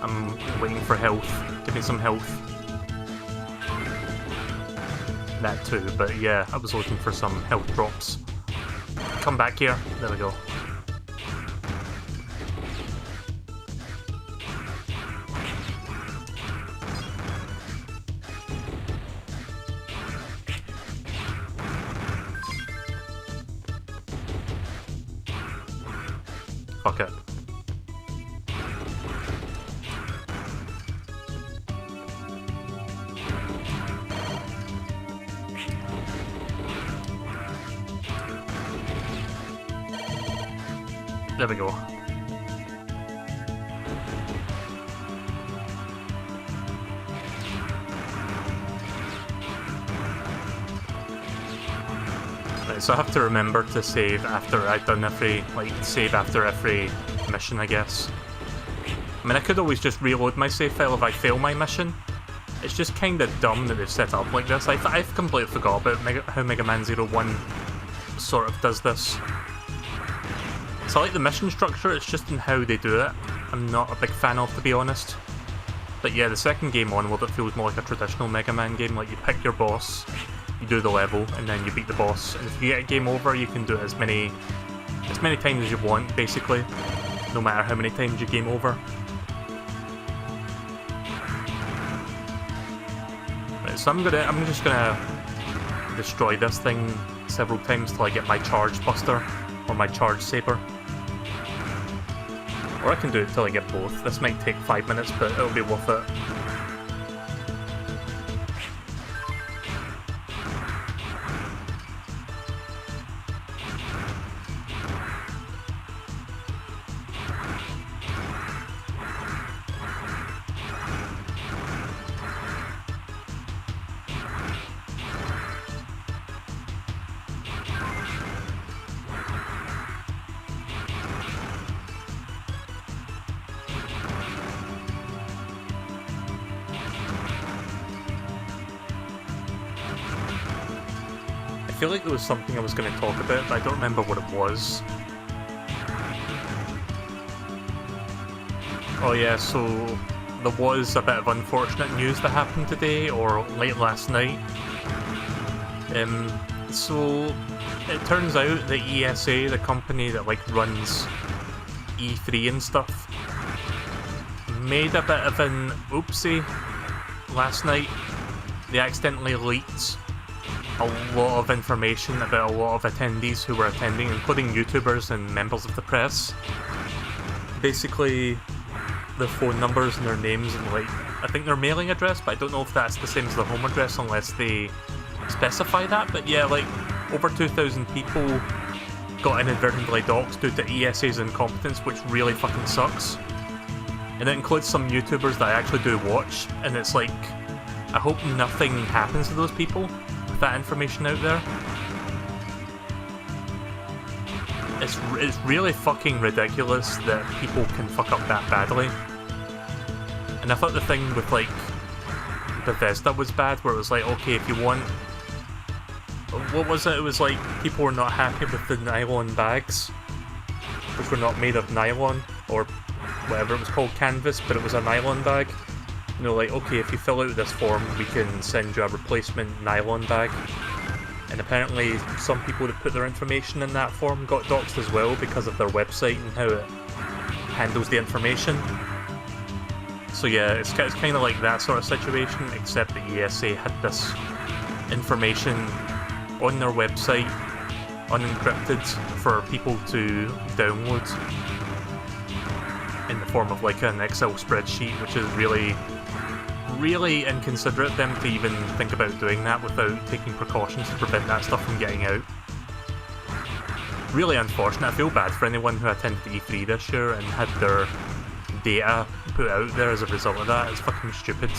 I'm waiting for health. Give me some health. That too, but yeah, I was looking for some health drops. Come back here. There we go. Fuck it. There we go. Right, so I have to remember to save after I've done save after every mission, I guess. I mean, I could always just reload my save file if I fail my mission. It's just kinda dumb that they've set it up like this. I've completely forgot about how Mega Man 01 sort of does this. So I like the mission structure, it's just in how they do it. I'm not a big fan of, to be honest. But yeah, the second game onward, it feels more like a traditional Mega Man game. Like, you pick your boss, you do the level, and then you beat the boss. And if you get a game over, you can do it as many times as you want, basically. No matter how many times you game over. Right, so I'm just gonna destroy this thing several times till I get my Charge Buster, or my Charge Saber. Or I can do it till I get both. This might take 5 minutes, but it'll be worth it. I feel like there was something I was going to talk about, but I don't remember what it was. Oh yeah, so there was a bit of unfortunate news that happened today, or late last night. So it turns out that ESA, the company that runs E3 and stuff, made a bit of an oopsie last night. They accidentally leaked a lot of information about a lot of attendees who were attending, including YouTubers and members of the press. Basically, their phone numbers and their names and I think their mailing address, but I don't know if that's the same as their home address unless they specify that. But yeah, over 2,000 people got inadvertently doxxed due to ESA's incompetence, which really fucking sucks. And it includes some YouTubers that I actually do watch, and it's I hope nothing happens to those people with that information out there. it's really fucking ridiculous that people can fuck up that badly. And I thought the thing with like Bethesda was bad, where it was like, okay, if you want, what was it? It was like people were not happy with the nylon bags, which were not made of nylon or whatever it was called, canvas, but it was a nylon bag. You know, like, okay, if you fill out this form, we can send you a replacement nylon bag. And apparently some people that put their information in that form got doxed as well because of their website and how it handles the information. So yeah, it's kind of like that sort of situation, except that ESA had this information on their website, unencrypted, for people to download in the form of like an Excel spreadsheet, which is really inconsiderate of them to even think about doing that without taking precautions to prevent that stuff from getting out. Really unfortunate. I feel bad for anyone who attended E3 this year and had their data put out there as a result of that. It's fucking stupid.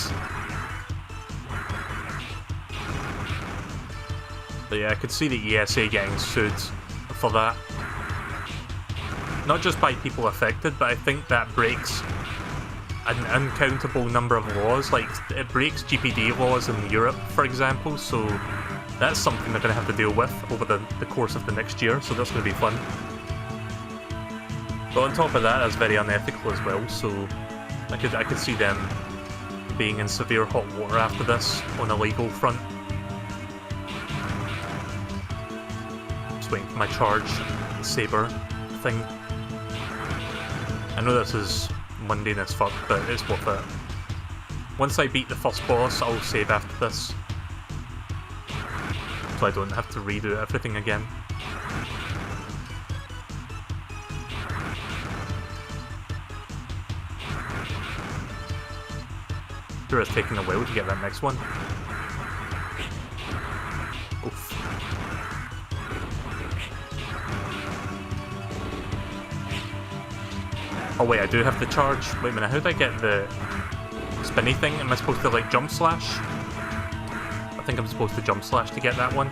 But yeah, I could see the ESA getting sued for that. Not just by people affected, but I think that breaks an uncountable number of laws. Like, it breaks GPD laws in Europe, for example, so that's something they're going to have to deal with over the course of the next year, so that's going to be fun. But on top of that, that's very unethical as well, so I could see them being in severe hot water after this on a legal front. Just waiting for my charge saber thing. I know this is mundane as fuck, but it's worth it. Once I beat the first boss, I'll save after this, so I don't have to redo everything again. Sure, it's taking a while to get that next one. Oof. Oh wait, I do have the charge. Wait a minute, how did I get the spinny thing? Am I supposed to like jump slash? I think I'm supposed to jump slash to get that one.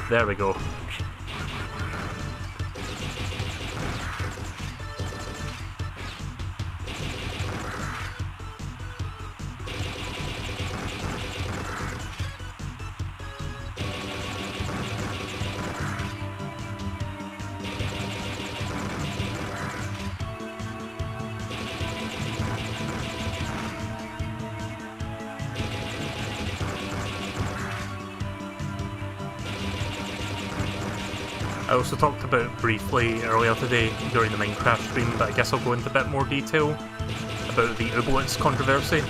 There we go. I also talked about briefly earlier today during the Minecraft stream, but I guess I'll go into a bit more detail about the Ooblets controversy,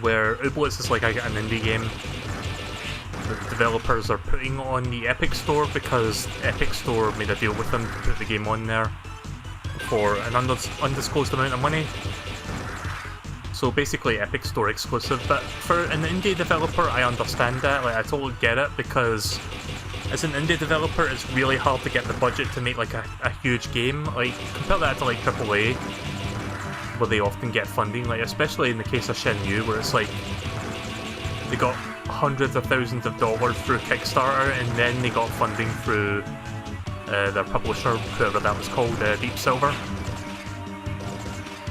where Ooblets is like an indie game that developers are putting on the Epic Store because Epic Store made a deal with them to put the game on there for an undisclosed amount of money. So basically Epic Store exclusive, but for an indie developer I understand that, like I totally get it, because as an indie developer, it's really hard to get the budget to make like a huge game. Like, compare that to like AAA, where they often get funding, like especially in the case of Shenmue, where it's like they got hundreds of thousands of dollars through Kickstarter, and then they got funding through their publisher, whoever that was called, Deep Silver.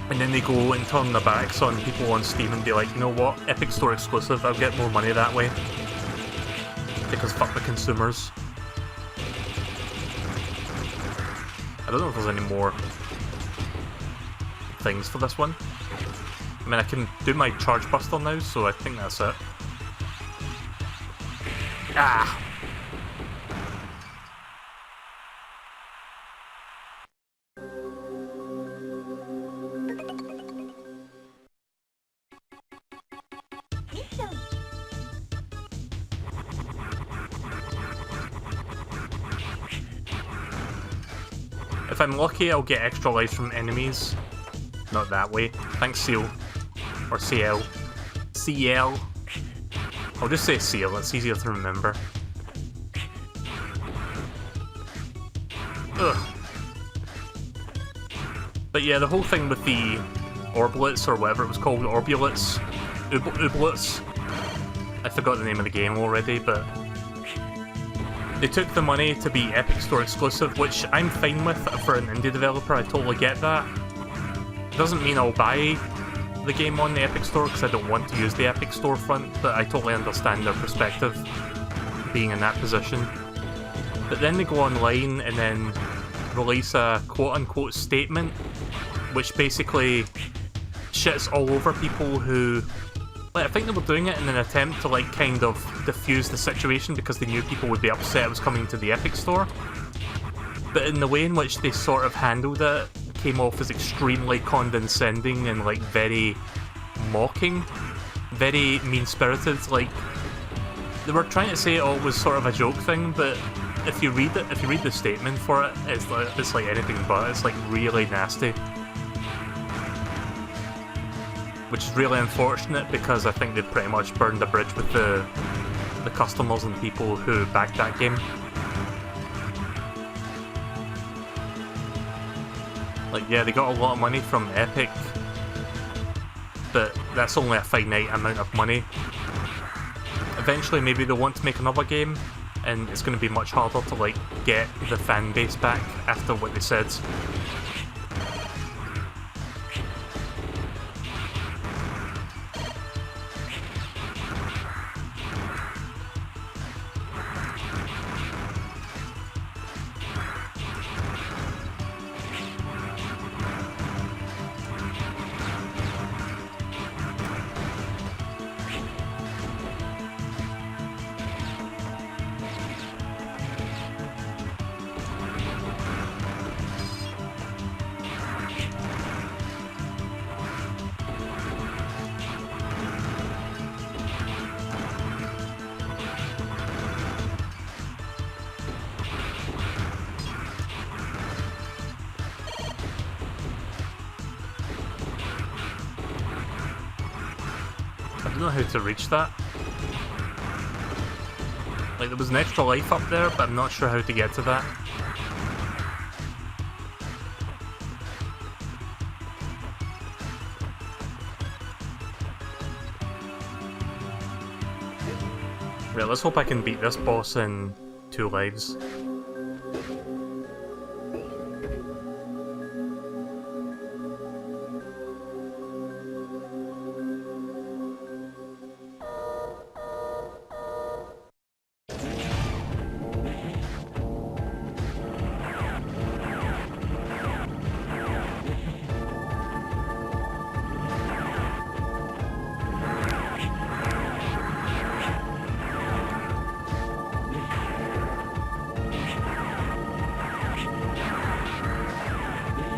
And then they go and turn their backs on people on Steam and be like, you know what, Epic Store exclusive, I'll get more money that way. Because fuck the consumers. I don't know if there's any more things for this one. I mean, I can do my charge buster now, so I think that's it. Ah! If I'm lucky, I'll get extra lives from enemies Not that way. Thanks, Seal. Or CL. CL. I'll just say Seal, it's easier to remember. Ugh. But yeah, the whole thing with the Orblets, or whatever it was called, Orbulets, Ooblets, I forgot the name of the game already, but they took the money to be Epic Store exclusive, which I'm fine with for an indie developer, I totally get that. Doesn't mean I'll buy the game on the Epic Store, because I don't want to use the Epic Storefront, but I totally understand their perspective, being in that position. But then they go online and then release a quote-unquote statement, which basically shits all over people who... Like, I think they were doing it in an attempt to, like, kind of diffuse the situation because they knew people would be upset it was coming to the Epic Store. But in the way in which they sort of handled it, came off as extremely condescending and, like, very mocking. Very mean-spirited, like... They were trying to say it was sort of a joke thing, but if you read the statement for it, it's like anything but. It's, like, really nasty. Which is really unfortunate because I think they pretty much burned a bridge with the customers and people who backed that game. Like, yeah, they got a lot of money from Epic, but that's only a finite amount of money. Eventually, maybe they'll want to make another game, and it's going to be much harder to, like, get the fan base back after what they said. I don't know how to reach that. Like, there was an extra life up there, but I'm not sure how to get to that. Right, let's hope I can beat this boss in 2 lives.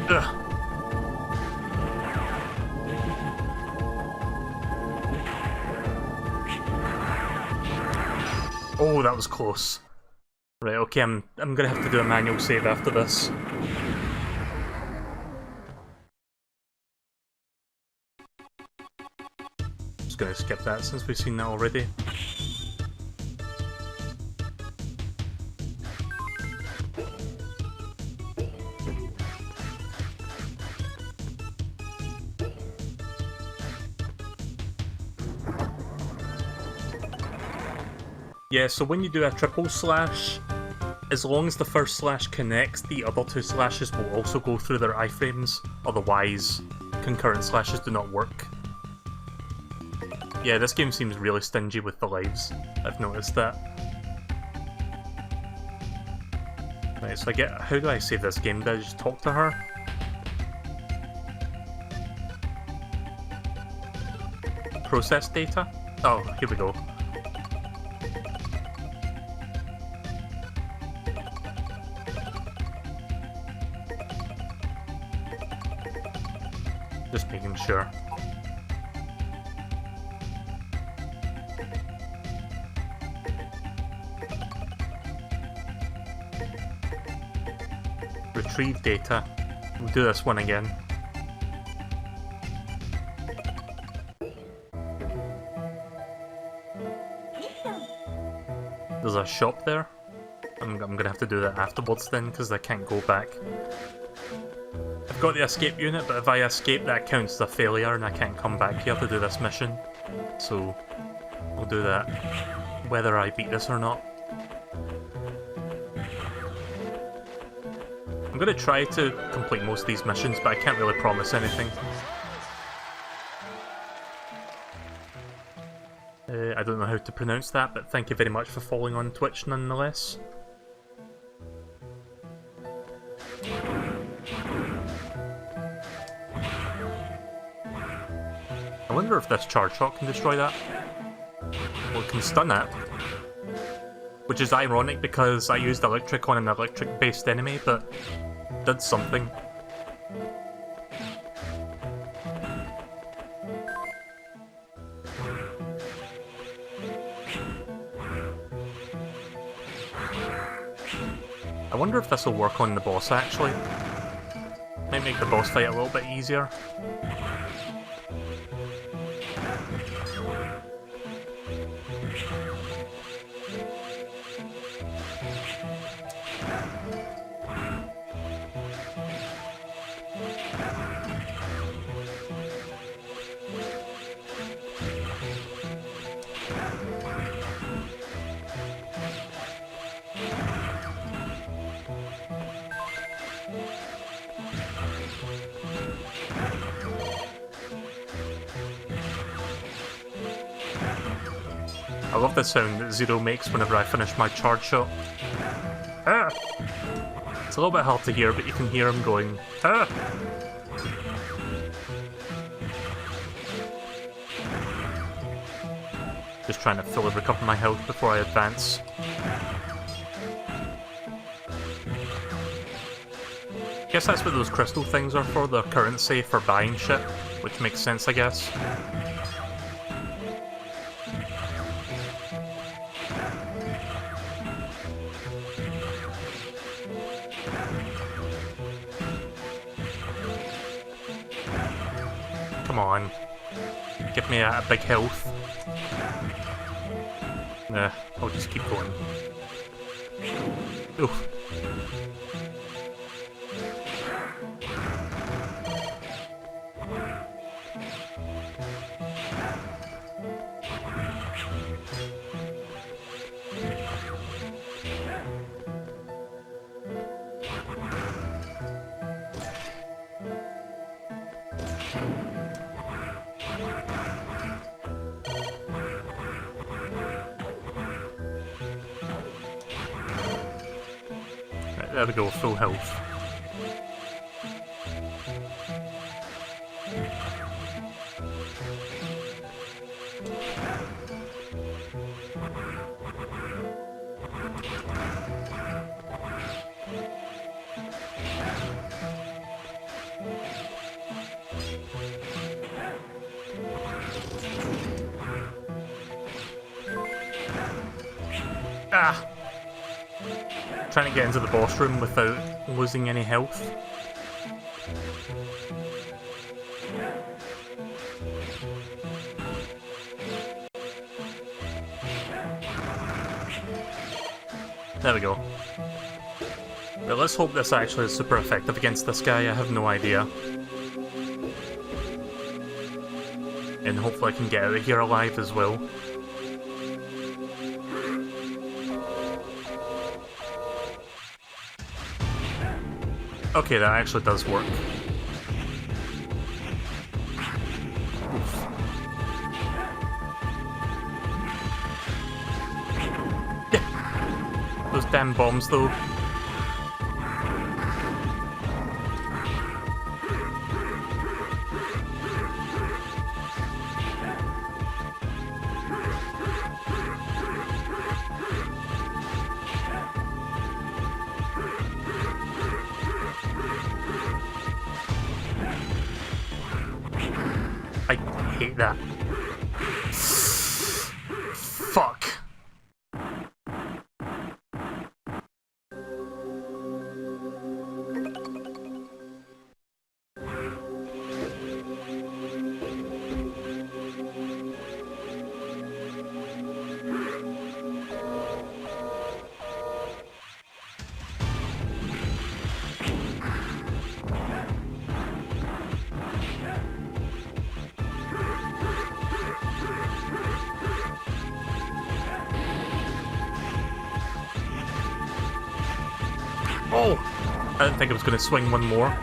Ugh. Oh, that was close. Right, okay, I'm gonna have to do a manual save after this. Just gonna skip that since we've seen that already. Yeah, so when you do a triple slash, as long as the first slash connects, the other 2 slashes will also go through their iframes, otherwise concurrent slashes do not work. Yeah, this game seems really stingy with the lives, I've noticed that. Right, so how do I save this game? Do I just talk to her? Process data? Oh, here we go. Just making sure. Retrieve data. We'll do this one again. There's a shop there. I'm gonna have to do that afterwards then, because I can't go back. I've got the escape unit, but if I escape, that counts as a failure and I can't come back here to do this mission. So, I'll do that, whether I beat this or not. I'm gonna try to complete most of these missions, but I can't really promise anything. I don't know how to pronounce that, but thank you very much for following on Twitch nonetheless. I wonder if this charge shot can destroy that. Well, it can stun it. Which is ironic because I used electric on an electric-based enemy, but it did something. I wonder if this will work on the boss actually. Might make the boss fight a little bit easier. I love the sound that Zero makes whenever I finish my charge shot. Ah! It's a little bit hard to hear, but you can hear him going, ah! Just trying to fully recover my health before I advance. Guess that's what those crystal things are for, the currency for buying shit, which makes sense, I guess. Come on. Give me a big health. Nah, I'll just keep going. Oof. There we go, full health. Ah! Trying to get into the boss room without losing any health. There we go. But let's hope this actually is super effective against this guy, I have no idea. And hopefully I can get out of here alive as well. Okay, that actually does work. Oof. Yeah. Those damn bombs, though. I hate that. Fuck. Oh! I didn't think I was going to swing one more.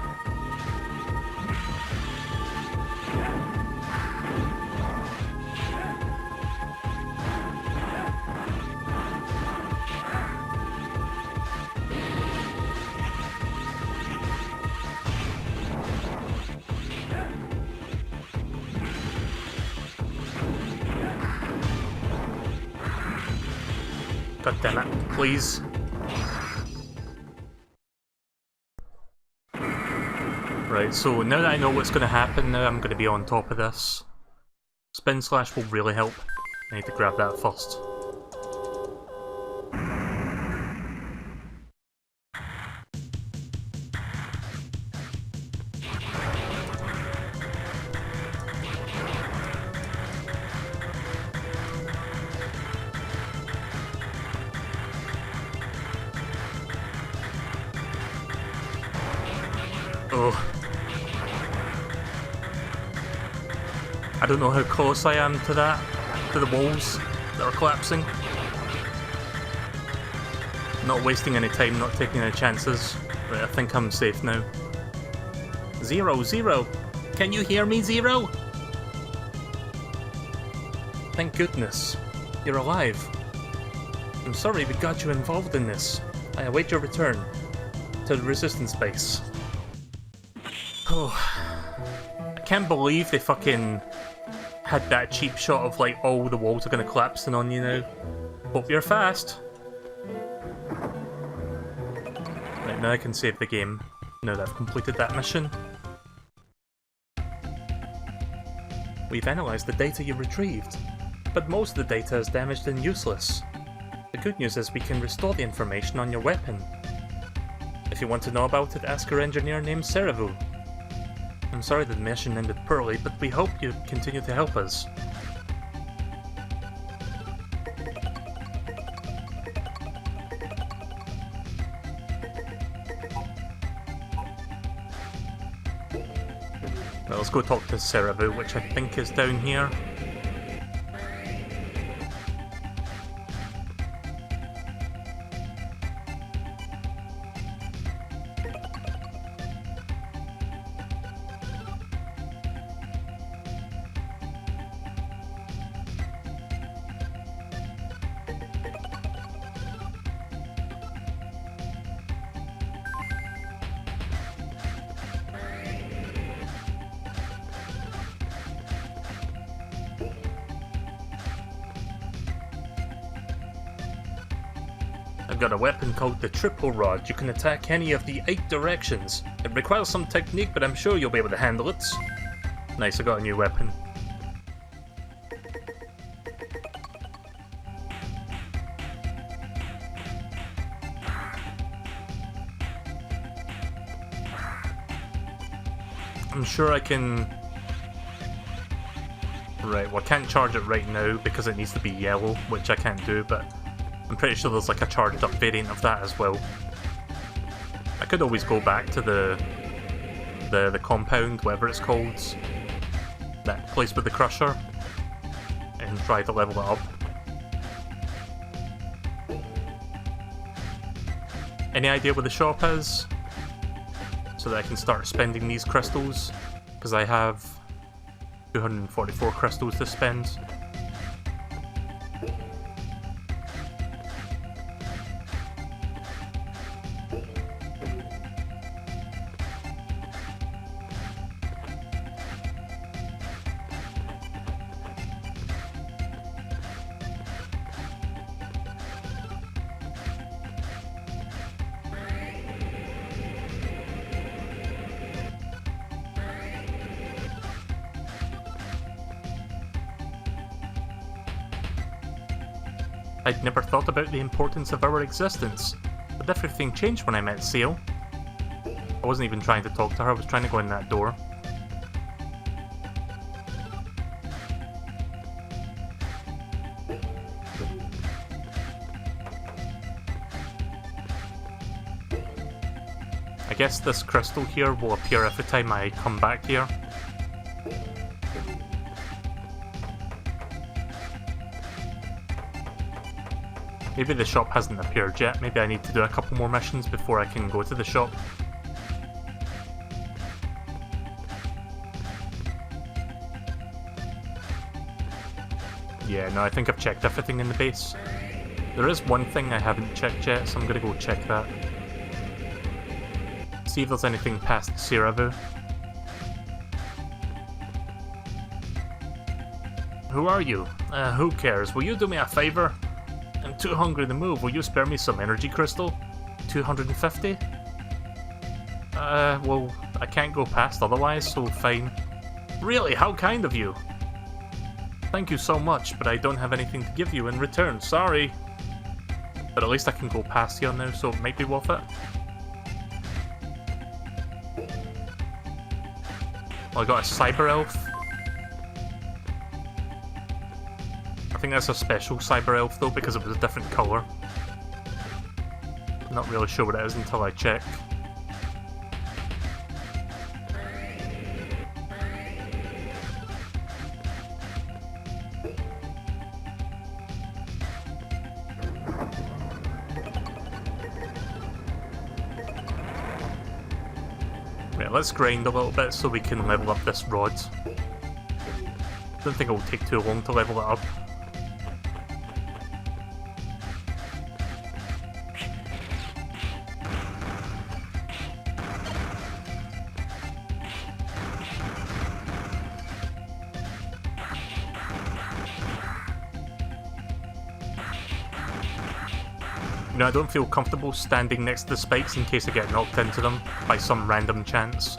God damn it, please. Right, so now that I know what's going to happen, now I'm going to be on top of this. Spin slash will really help. I need to grab that first. Oh. I don't know how close I am to that, to the walls that are collapsing. Not wasting any time, not taking any chances. Right, I think I'm safe now. Zero, Zero! Can you hear me, Zero? Thank goodness. You're alive. I'm sorry we got you involved in this. I await your return to the Resistance base. Oh. I can't believe they fucking had that cheap shot of like, oh, the walls are gonna collapse in on you now. Hope you're fast. Right, now I can save the game, now that I've completed that mission. We've analysed the data you retrieved, but most of the data is damaged and useless. The good news is we can restore the information on your weapon. If you want to know about it, ask our engineer named Cerevu. I'm sorry that the mission ended poorly, but we hope you continue to help us. Well, let's go talk to Cerevu, which I think is down here. I've got a weapon called the Triple Rod. You can attack any of the 8 directions. It requires some technique, but I'm sure you'll be able to handle it. Nice, I got a new weapon. I'm sure I can... Right, well I can't charge it right now because it needs to be yellow, which I can't do, but I'm pretty sure there's like a charged up variant of that as well. I could always go back to the compound, whatever it's called, that place with the crusher, and try to level it up. Any idea where the shop is? So that I can start spending these crystals, because I have 244 crystals to spend. I'd never thought about the importance of our existence, but everything changed when I met Seal. I wasn't even trying to talk to her, I was trying to go in that door. I guess this crystal here will appear every time I come back here. Maybe the shop hasn't appeared yet. Maybe I need to do a couple more missions before I can go to the shop. Yeah, no, I think I've checked everything in the base. There is one thing I haven't checked yet, so I'm gonna go check that. See if there's anything past Siravu. Who are you? Who cares? Will you do me a favor? I'm too hungry to move. Will you spare me some energy crystal? 250? Well, I can't go past otherwise, so fine. Really? How kind of you! Thank you so much, but I don't have anything to give you in return. Sorry! But at least I can go past here now, so it might be worth it. Well, I got a cyber elf. I think that's a special cyber elf though, because it was a different colour. Not really sure what it is until I check. Right, let's grind a little bit so we can level up this rod. Don't think it will take too long to level it up. You know, I don't feel comfortable standing next to the spikes in case I get knocked into them by some random chance.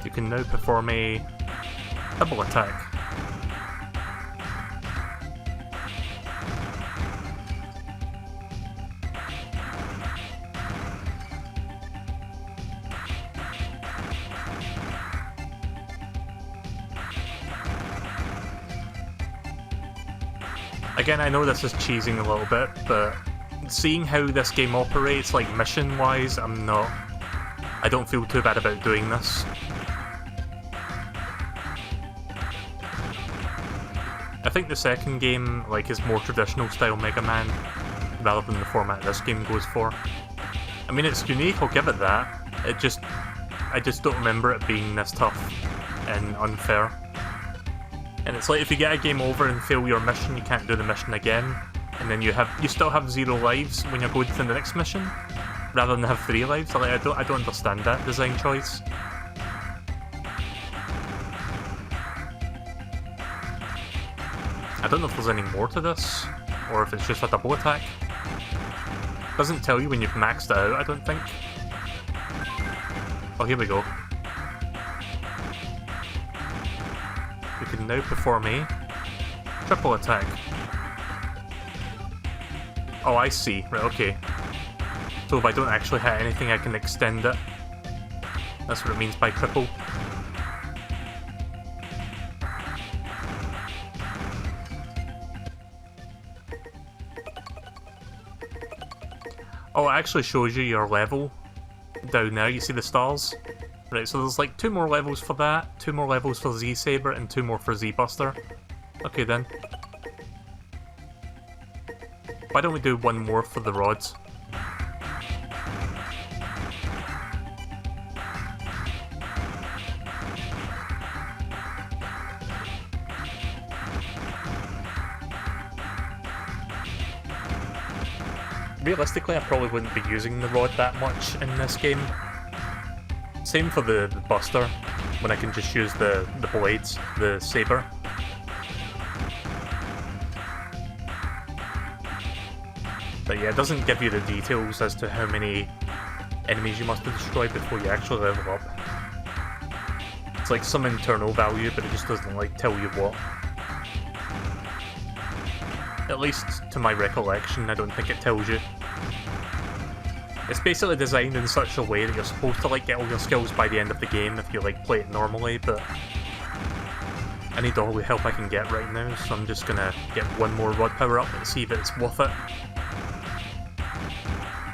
You can now perform a double attack. Again, I know this is cheesing a little bit, but seeing how this game operates, like mission-wise, I don't feel too bad about doing this. I think the second game, like, is more traditional style Mega Man, rather than the format this game goes for. I mean, it's unique, I'll give it that. I just don't remember it being this tough and unfair. And it's like if you get a game over and fail your mission, you can't do the mission again, and then you still have 0 lives when you're going to the next mission, rather than have 3 lives. I don't understand that design choice. I don't know if there's any more to this, or if it's just a double attack. It doesn't tell you when you've maxed it out, I don't think. Oh, here we go. We can now perform a triple attack. Oh, I see. Right, okay. So if I don't actually hit anything, I can extend it. That's what it means by triple. Oh, it actually shows you your level down there. You see the stars? Right, so there's like 2 more levels for that, 2 more levels for Z-Saber, and 2 more for Z-Buster. Okay then. Why don't we do 1 more for the rods? Realistically, I probably wouldn't be using the rod that much in this game. Same for the Buster, when I can just use the blades, the saber. But yeah, it doesn't give you the details as to how many enemies you must destroy before you actually level up. It's like some internal value, but it just doesn't like tell you what. At least to my recollection, I don't think it tells you. It's basically designed in such a way that you're supposed to like get all your skills by the end of the game if you like play it normally, but I need all the help I can get right now, so I'm just gonna get 1 more rod power up and see if it's worth it.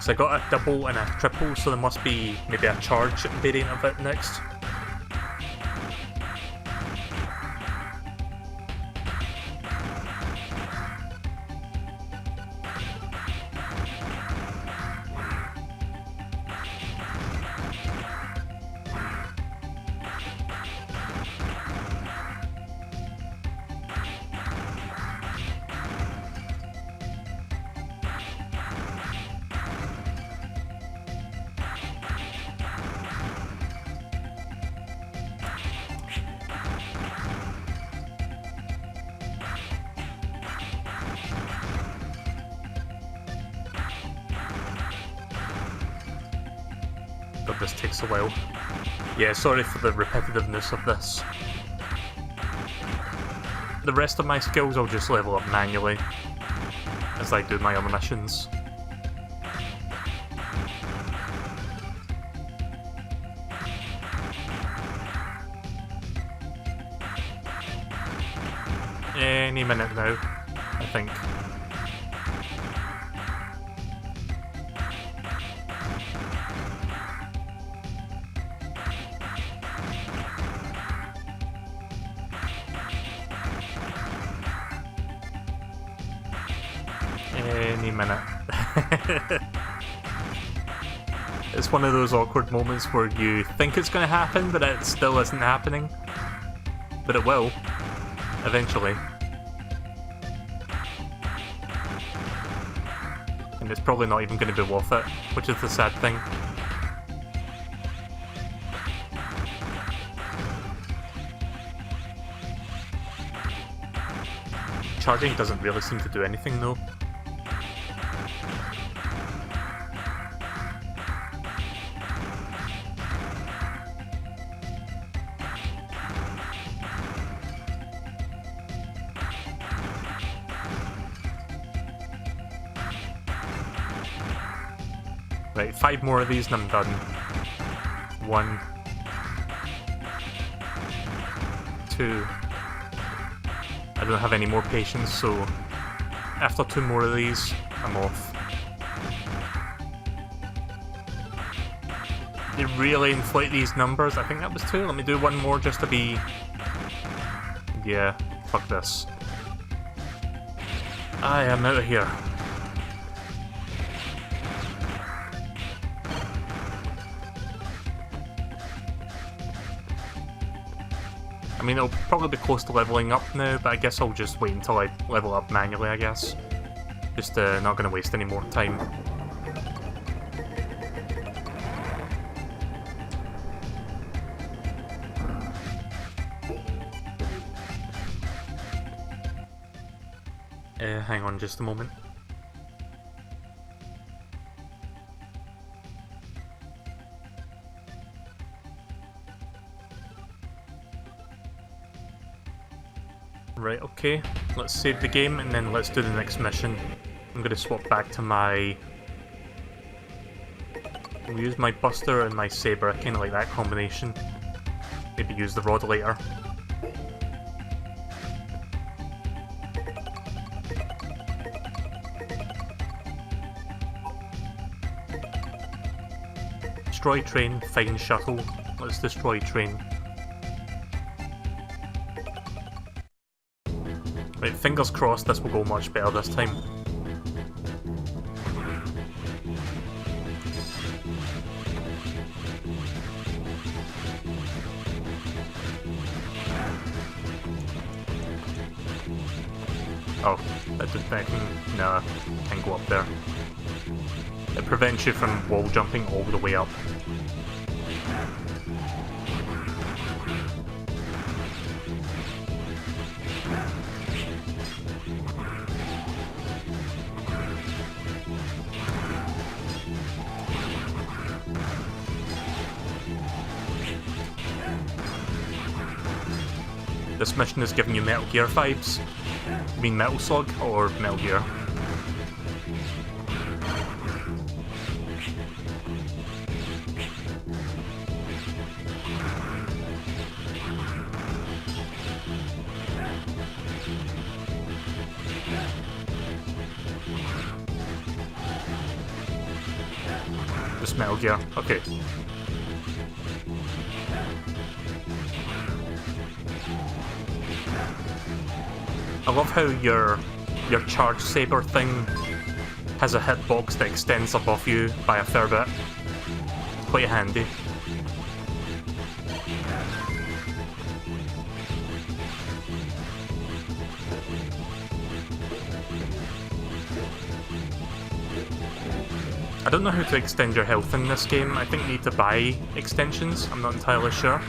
Because I got a double and a triple, so there must be maybe a charge variant of it next. God, this takes a while. Yeah, sorry for the repetitiveness of this. The rest of my skills I'll just level up manually as I do my other missions. Any minute now, I think. Any minute. It's one of those awkward moments where you think it's going to happen, but it still isn't happening. But it will, eventually. And it's probably not even going to be worth it, which is the sad thing. Charging doesn't really seem to do anything though. Right, 5 more of these and I'm done. 1, 2. I don't have any more patience, so after 2 more of these, I'm off. They really inflate these numbers. I think that was 2. Let me do 1 more just to be... Yeah, fuck this. I am out of here. I mean, it'll probably be close to leveling up now, but I guess I'll just wait until I level up manually, I guess. Just not gonna waste any more time. Hang on just a moment. Right, okay, let's save the game and then let's do the next mission. I'm gonna swap back to my... I'll use my Buster and my Saber, I kinda like that combination. Maybe use the Rod later. Destroy train, find shuttle. Let's destroy train. Right, fingers crossed this will go much better this time. Oh, that just nah, can't go up there. It prevents you from wall jumping all the way up. This mission is giving you Metal Gear vibes. You mean Metal Slug or Metal Gear? Just Metal Gear. Okay. I love how your charge saber thing has a hitbox that extends above you by a fair bit. Quite handy. I don't know how to extend your health in this game. I think you need to buy extensions. I'm not entirely sure.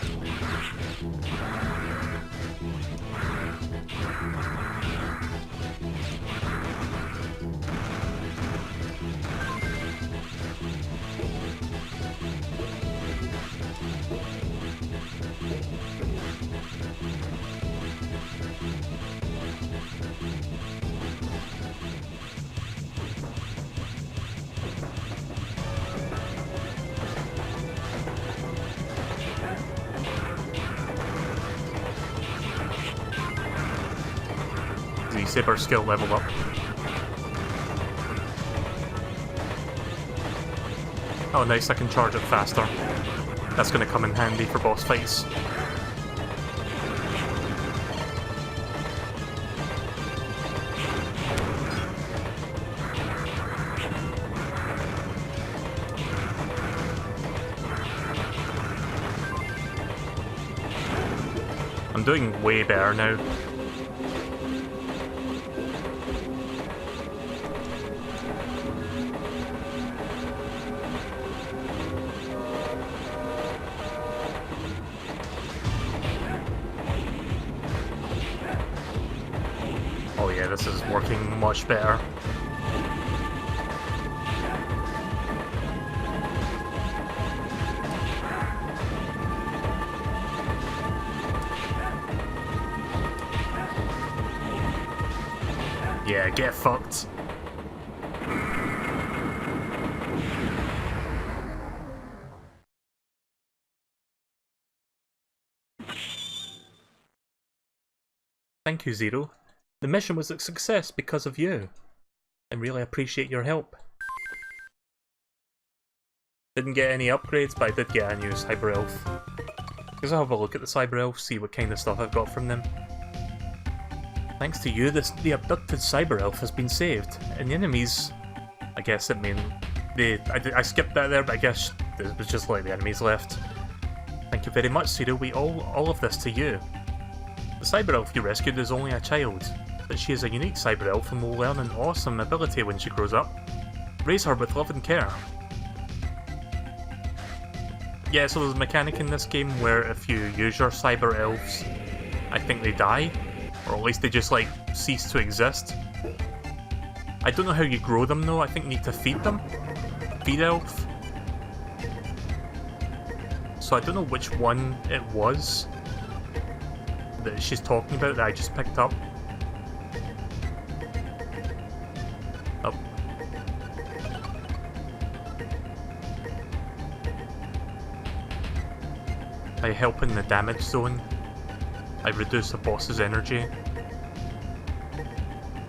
Z-Saber skill level up. Oh nice, I can charge it faster. That's going to come in handy for boss fights. I'm doing way better now. Oh yeah, this is working much better. Yeah, get fucked. Thank you, Zero. The mission was a success because of you. I really appreciate your help. Didn't get any upgrades, but I did get a new Cyber Elf. Because I'll have a look at the Cyber Elf, see what kind of stuff I've got from them. Thanks to you, the abducted Cyber Elf has been saved, and the enemies... I guess it mean... I skipped that there, but I guess it was just like the enemies left. Thank you very much, Zero. We owe all of this to you. The Cyber Elf you rescued is only a child, but she is a unique Cyber Elf and will learn an awesome ability when she grows up. Raise her with love and care. Yeah, so there's a mechanic in this game where if you use your Cyber Elves, I think they die. Or at least they just, like, cease to exist. I don't know how you grow them, though. I think you need to feed them. Feed Elf. So I don't know which one it was that she's talking about that I just picked up. Oh. By helping the damage zone, I reduce a boss's energy.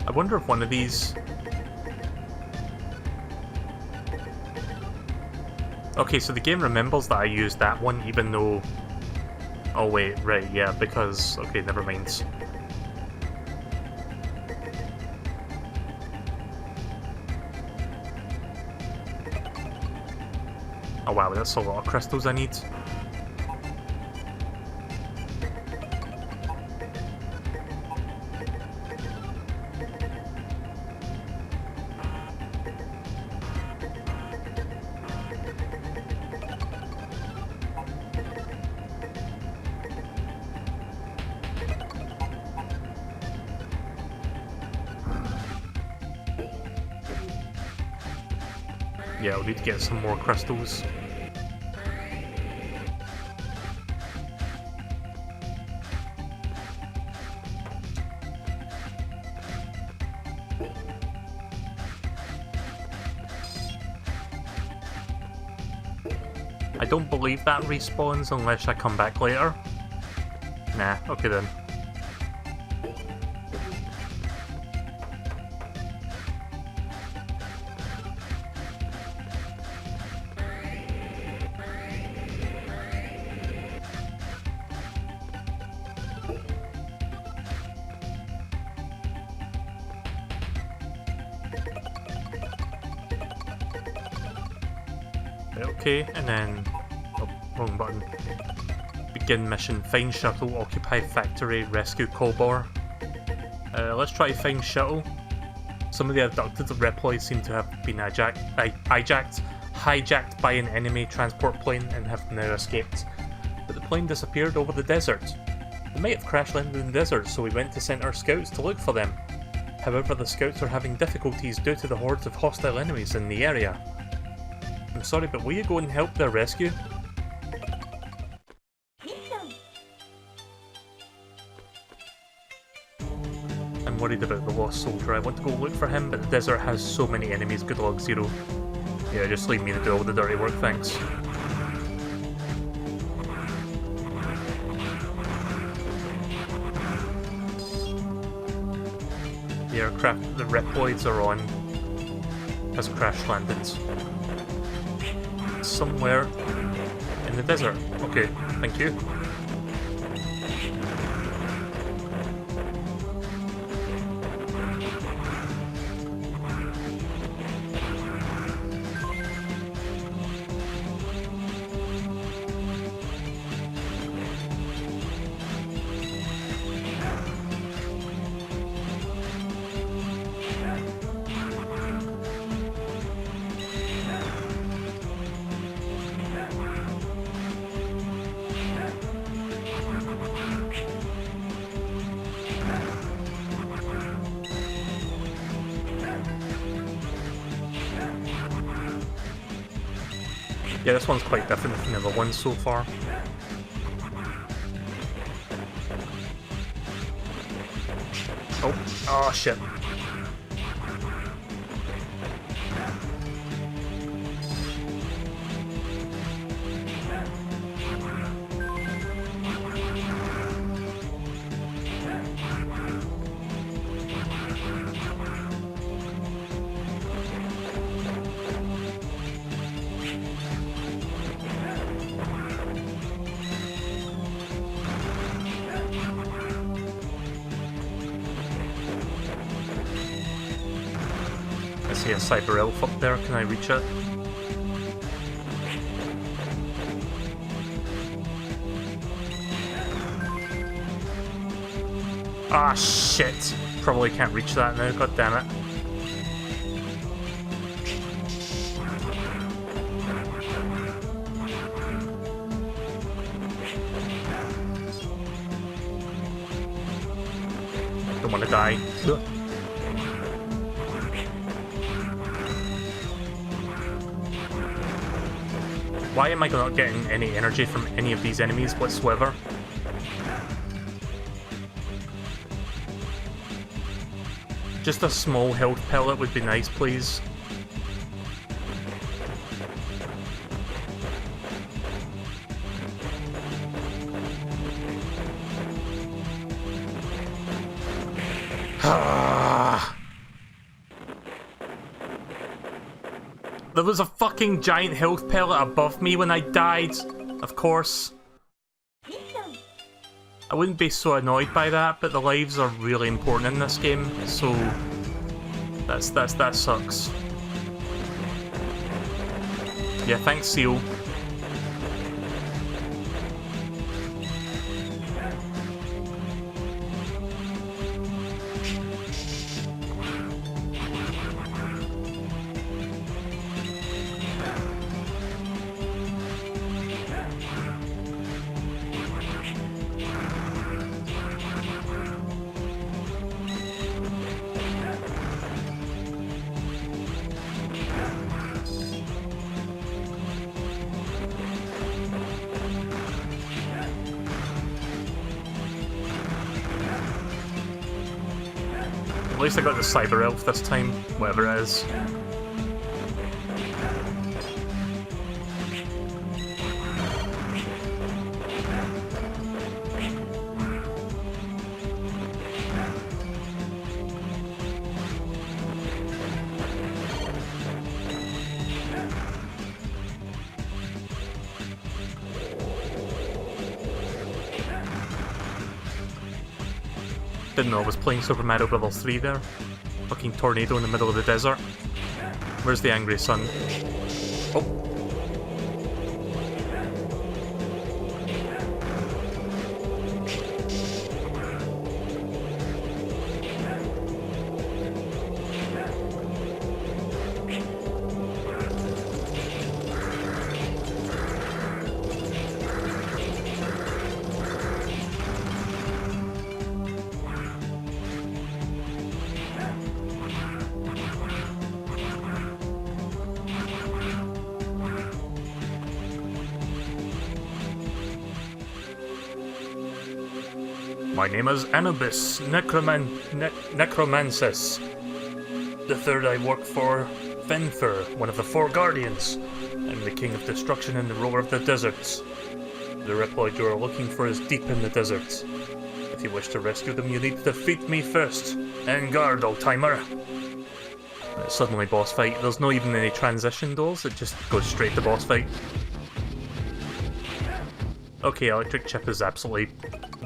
I wonder if one of these... Okay, so the game remembers that I used that one even though... Oh wait, right, yeah, because... Okay, never mind. Oh wow, that's a lot of crystals I need. Yeah, we'll need to get some more crystals. I don't believe that respawns unless I come back later. Nah, okay then. Okay, and then... Oh, wrong button. Begin mission. Find shuttle, occupy factory, rescue Colbor. Let's try to find shuttle. Some of the abducted Reploids seem to have been hijacked by an enemy transport plane and have now escaped. But the plane disappeared over the desert. They might have crash landed in the desert, so we went to send our scouts to look for them. However, the scouts are having difficulties due to the hordes of hostile enemies in the area. I'm sorry, but will you go and help their rescue? I'm worried about the lost soldier. I want to go look for him, but the desert has so many enemies. Good luck, Zero. Yeah, just leave me to do all the dirty work, thanks. The aircraft the Reploids are on has crash landings. Somewhere in the desert. Okay, thank you. Yeah, this one's quite different from the other ones so far. Oh shit. I see a cyber elf up there, can I reach it? Ah shit! Probably can't reach that now, god damn it. Don't want to die. Ugh. Why am I not getting any energy from any of these enemies whatsoever? Just a small health pellet would be nice, please. There was a fucking giant health pellet above me when I died, of course. I wouldn't be so annoyed by that, but the lives are really important in this game, so that sucks. Yeah, thanks, Seal. At least I got the cyber elf this time, whatever it is. Didn't know I was playing Super Mario Bros. 3 there. Fucking tornado in the middle of the desert. Where's the angry sun? Oh. My name is Anubis Necromancis. The third, I work for Fenfer, one of the four guardians. I'm the king of destruction and the ruler of the deserts. The reploid you are looking for is deep in the deserts. If you wish to rescue them, you need to defeat me first. En garde, old timer. Suddenly boss fight. There's not even any transition doors, it just goes straight to boss fight. Okay, electric chip is absolutely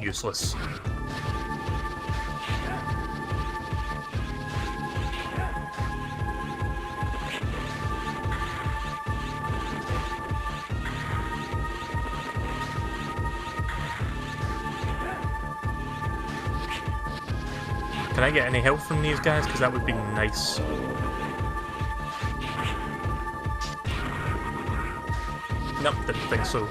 useless. Can I get any help from these guys? Because that would be nice. Nope, didn't think so.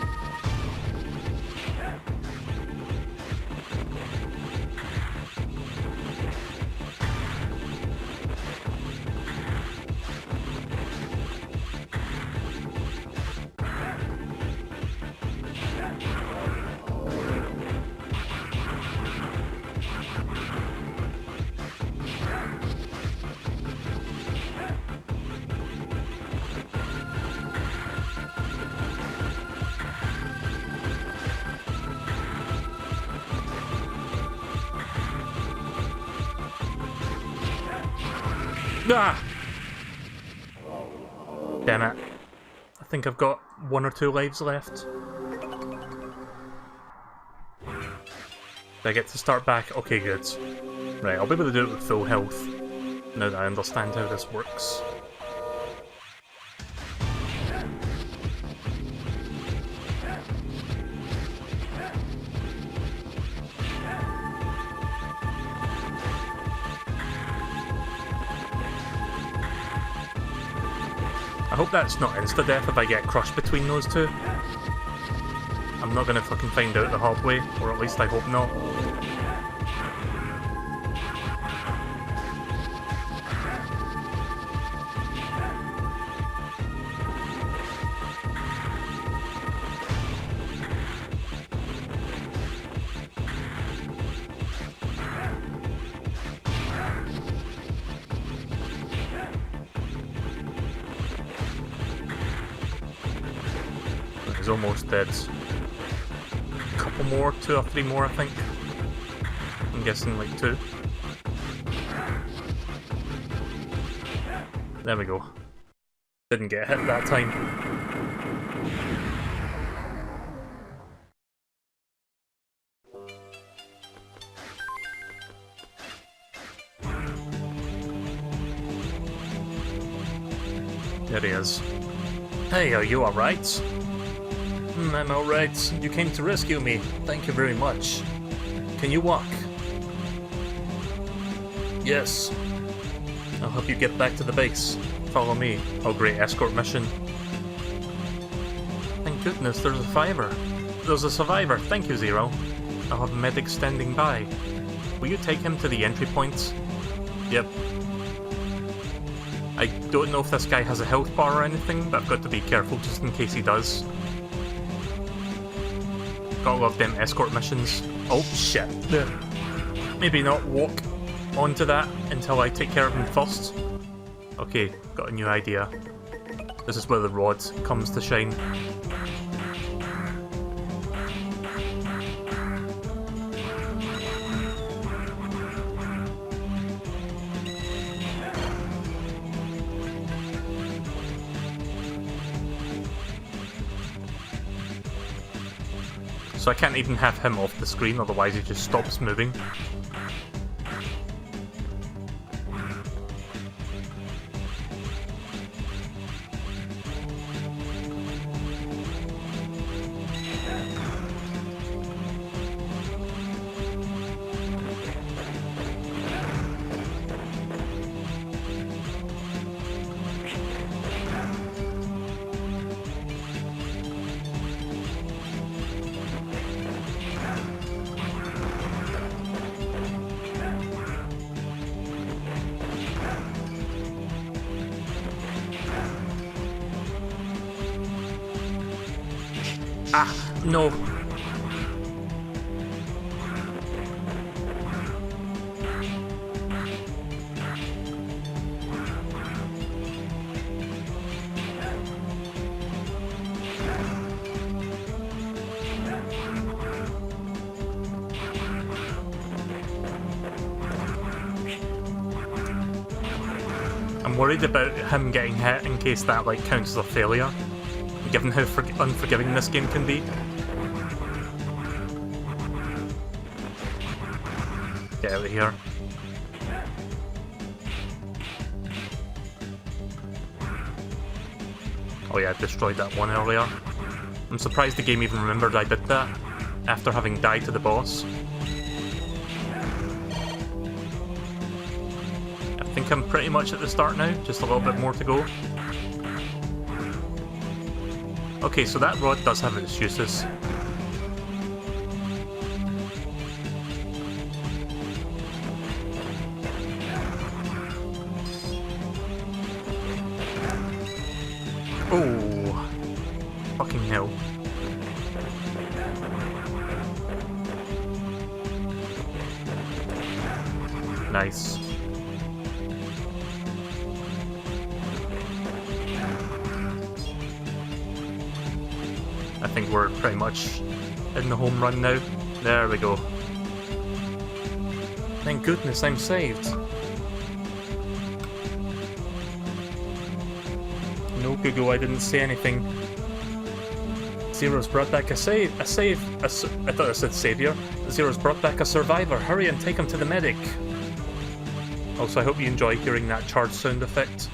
Ah! Damn it. I think I've got 1 or 2 lives left. Do I get to start back? Okay, good. Right, I'll be able to do it with full health, now that I understand how this works. I hope that's not insta-death if I get crushed between those two. I'm not gonna fucking find out the hard way, or at least I hope not. He's almost dead. A couple more, 2 or 3 more I think. I'm guessing like 2. There we go. Didn't get hit that time. There he is. Hey, are you alright? I'm alright. You came to rescue me. Thank you very much. Can you walk? Yes. I'll help you get back to the base. Follow me. Oh great, escort mission. Thank goodness, there's a survivor. There's a survivor. Thank you, Zero. I'll have medics standing by. Will you take him to the entry point? Yep. I don't know if this guy has a health bar or anything, but I've got to be careful just in case he does. Gotta love them escort missions. Oh shit. Maybe not walk onto that until I take care of him first. Okay, got a new idea. This is where the rod comes to shine. So I can't even have him off the screen, otherwise he just stops moving. Ah, no. worried about him getting hit in case that like counts as a failure, given how unforgiving this game can be. Get out of here. Oh yeah, I destroyed that one earlier. I'm surprised the game even remembered I did that, after having died to the boss. I think I'm pretty much at the start now, just a little bit more to go. Okay, so that rod does have its uses. Oh, fucking hell. Nice. I think we're pretty much in the home run now. There we go. Thank goodness I'm saved. No, Google, I didn't say anything. Zero's brought back I thought I said savior. Zero's brought back a survivor. Hurry and take him to the medic. Also, I hope you enjoy hearing that charge sound effect.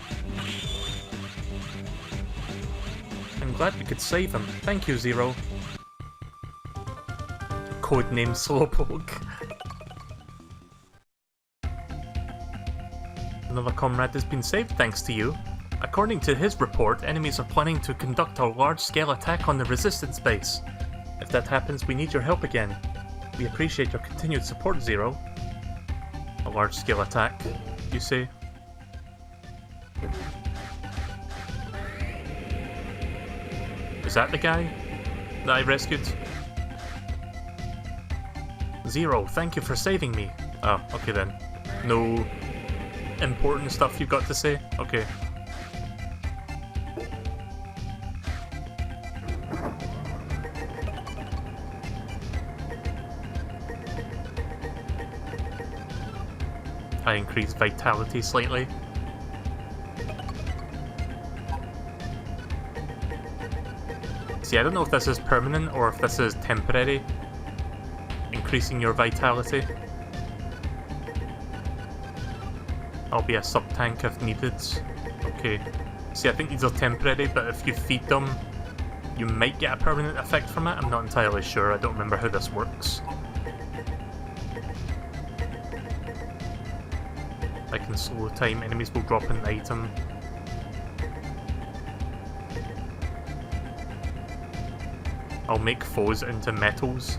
I'm glad we could save him. Thank you, Zero. Codename Slowpoke. Another comrade has been saved thanks to you. According to his report, enemies are planning to conduct a large-scale attack on the Resistance base. If that happens, we need your help again. We appreciate your continued support, Zero. A large-scale attack, you say? Is that the guy that I rescued? Zero, thank you for saving me. Oh, okay then. No important stuff you've got to say? Okay. I increased vitality slightly. See, I don't know if this is permanent or if this is temporary. Increasing your vitality. I'll be a sub-tank if needed. Okay. See, I think these are temporary, but if you feed them, you might get a permanent effect from it. I'm not entirely sure. I don't remember how this works. I can slow time, enemies will drop an item. I'll make foes into metals.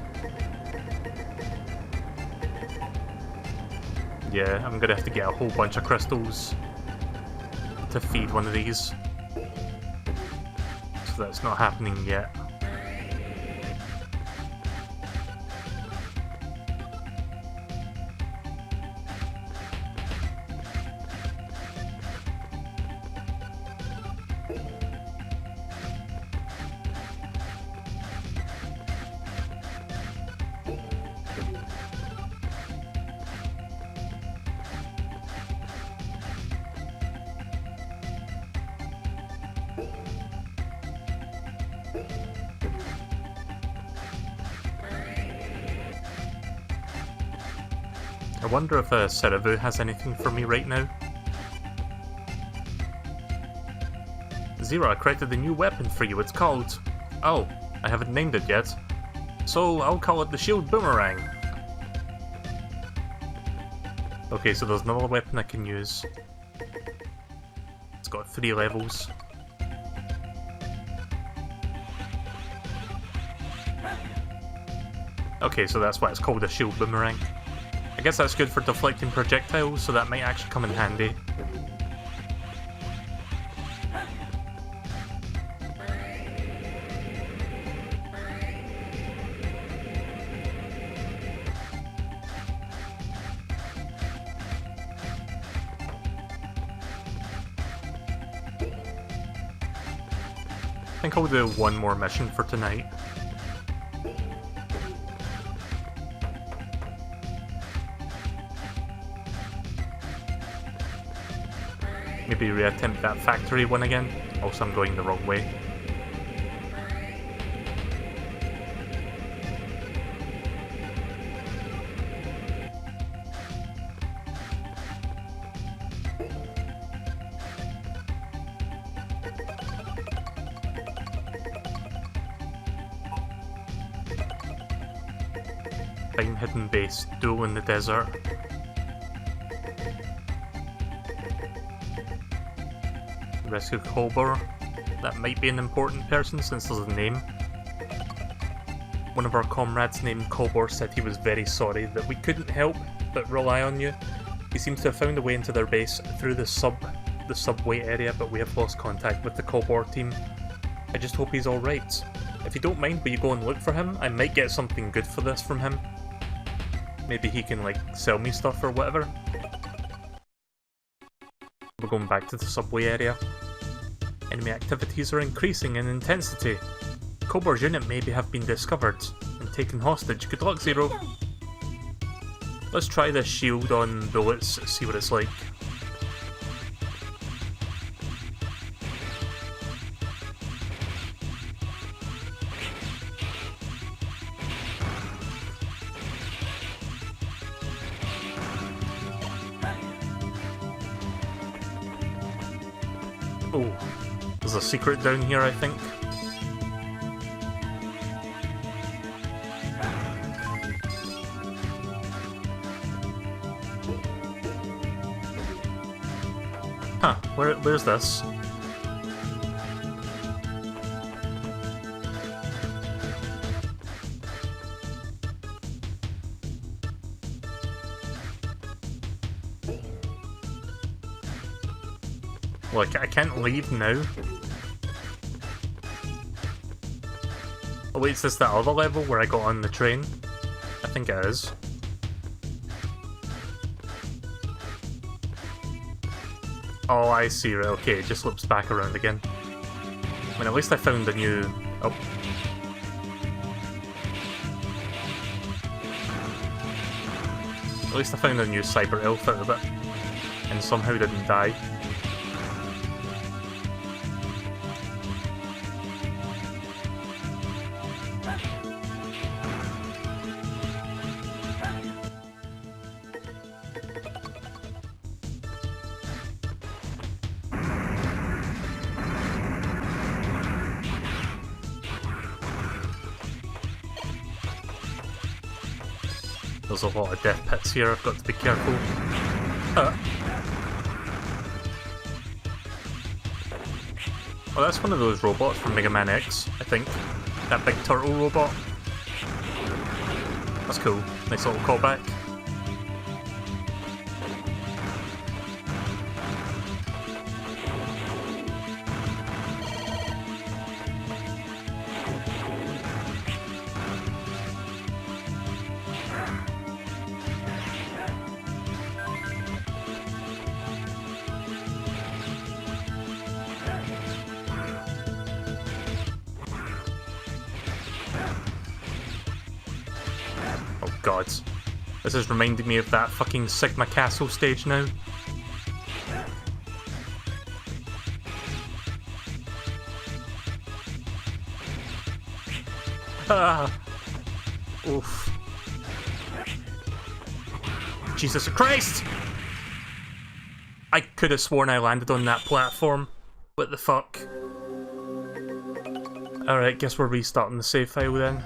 Yeah, I'm gonna have to get a whole bunch of crystals to feed one of these. So that's not happening yet. I wonder if Cerevu has anything for me right now. Zero, I created a new weapon for you. It's called... Oh, I haven't named it yet. So I'll call it the Shield Boomerang. Okay, so there's another weapon I can use. It's got 3 levels. Okay, so that's why it's called a Shield Boomerang. I guess that's good for deflecting projectiles, so that might actually come in handy. I think I'll do one more mission for tonight. Maybe reattempt that factory one again. Also, I'm going the wrong way. Find hidden base, duel in the desert. Rescue Colbor. That might be an important person since there's a name. One of our comrades named Colbor said he was very sorry that we couldn't help but rely on you. He seems to have found a way into their base through the subway area, but we have lost contact with the Colbor team. I just hope he's alright. If you don't mind, will you go and look for him? I might get something good for this from him. Maybe he can, like, sell me stuff or whatever. We're going back to the subway area. Enemy activities are increasing in intensity. Colbor's unit maybe have been discovered and taken hostage. Good luck, Zero. Let's try this shield on bullets, see what it's like. Oh, there's a secret down here, I think. Huh, where's this? Look, I can't leave now. Oh wait, is this the other level where I got on the train? I think it is. Oh, I see, right, okay, it just loops back around again. I mean, at least I found a new... Oh. At least I found a new cyber elf out of it. And somehow didn't die. There's a lot of death pits here, I've got to be careful. Oh, that's one of those robots from Mega Man X, I think. That big turtle robot. That's cool. Nice little callback. God. This is reminding me of that fucking Sigma Castle stage now. Ah! Oof. Jesus Christ! I could have sworn I landed on that platform. What the fuck? Alright, guess we're restarting the save file then.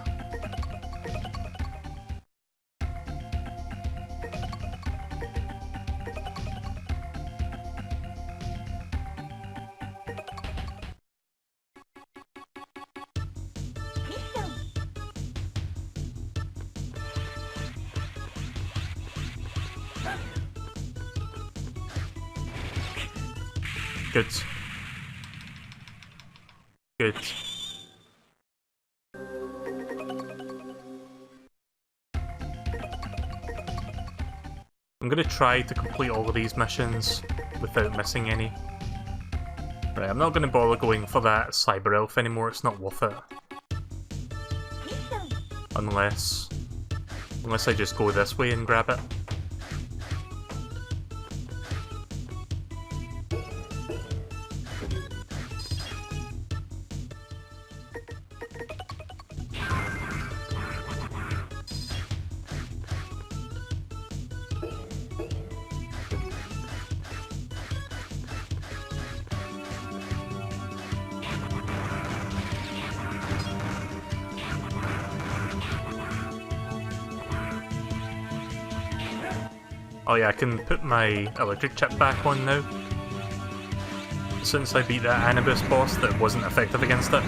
Good. Good. I'm gonna try to complete all of these missions without missing any. Right, I'm not gonna bother going for that cyber elf anymore, it's not worth it. Unless I just go this way and grab it. Oh yeah, I can put my electric chip back on now. Since I beat that Anubis boss that wasn't effective against it.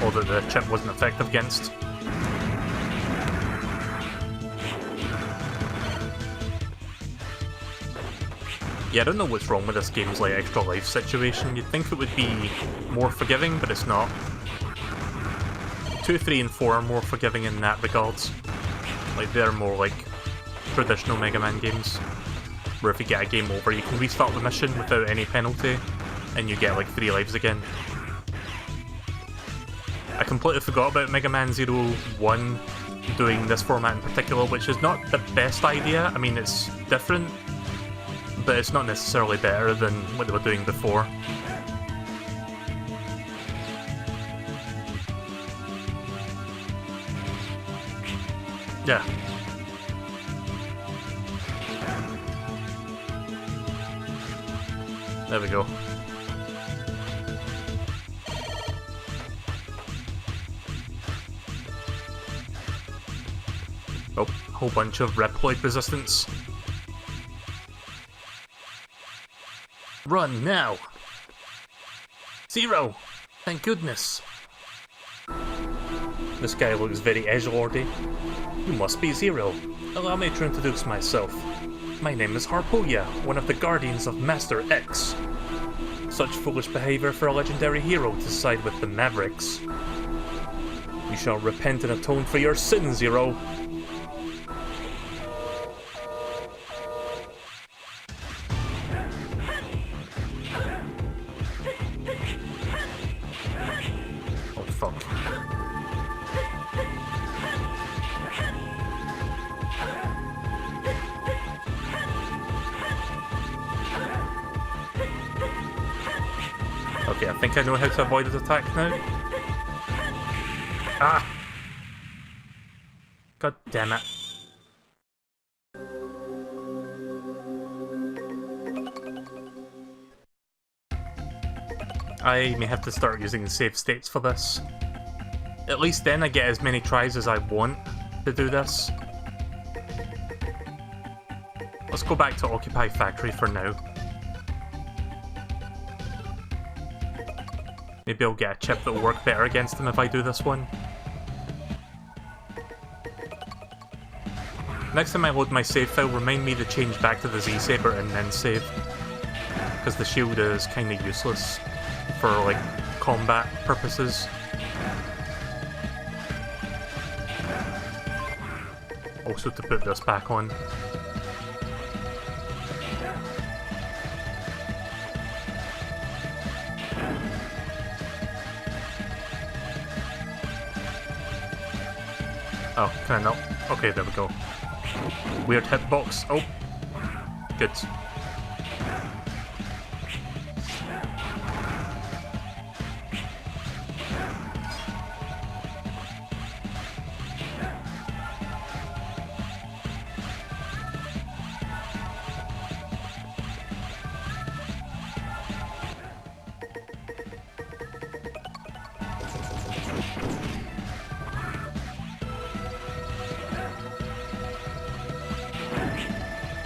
Or that the chip wasn't effective against. Yeah, I don't know what's wrong with this game's like extra life situation. You'd think it would be more forgiving, but it's not. 2, 3, and 4 are more forgiving in that regards. Like, they're more like traditional Mega Man games, where if you get a game over, you can restart the mission without any penalty, and you get like 3 lives again. I completely forgot about Mega Man 01 doing this format in particular, which is not the best idea. I mean, it's different, but it's not necessarily better than what they were doing before. Yeah. There we go. Oh, a whole bunch of Reploid resistance. Run now! Zero! Thank goodness! This guy looks very edgelordy. You must be Zero. Allow me to introduce myself. My name is Harpolia, one of the guardians of Master X. Such foolish behavior for a legendary hero to side with the Mavericks. You shall repent and atone for your sins, Zero. Oh fuck. Okay, I think I know how to avoid his attack now. Ah! God damn it. I may have to start using save states for this. At least then I get as many tries as I want to do this. Let's go back to Occupy Factory for now. Maybe I'll get a chip that will work better against him if I do this one. Next time I load my save file, remind me to change back to the Z-Saber and then save. Because the shield is kinda useless for, like, combat purposes. Also to put this back on. Oh, can I not? Okay, there we go. Weird hitbox. Oh, good.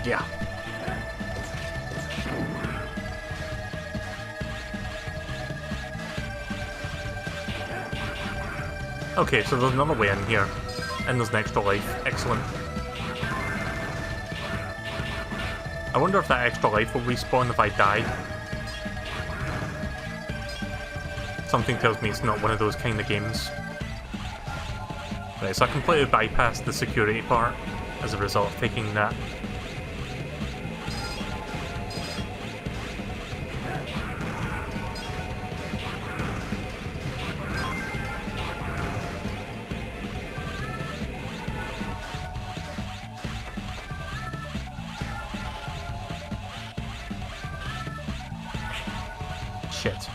Yeah. Okay, so there's another way in here. And there's an extra life. Excellent. I wonder if that extra life will respawn if I die. Something tells me it's not one of those kind of games. Right, so I completely bypassed the security part as a result of taking that. Shit.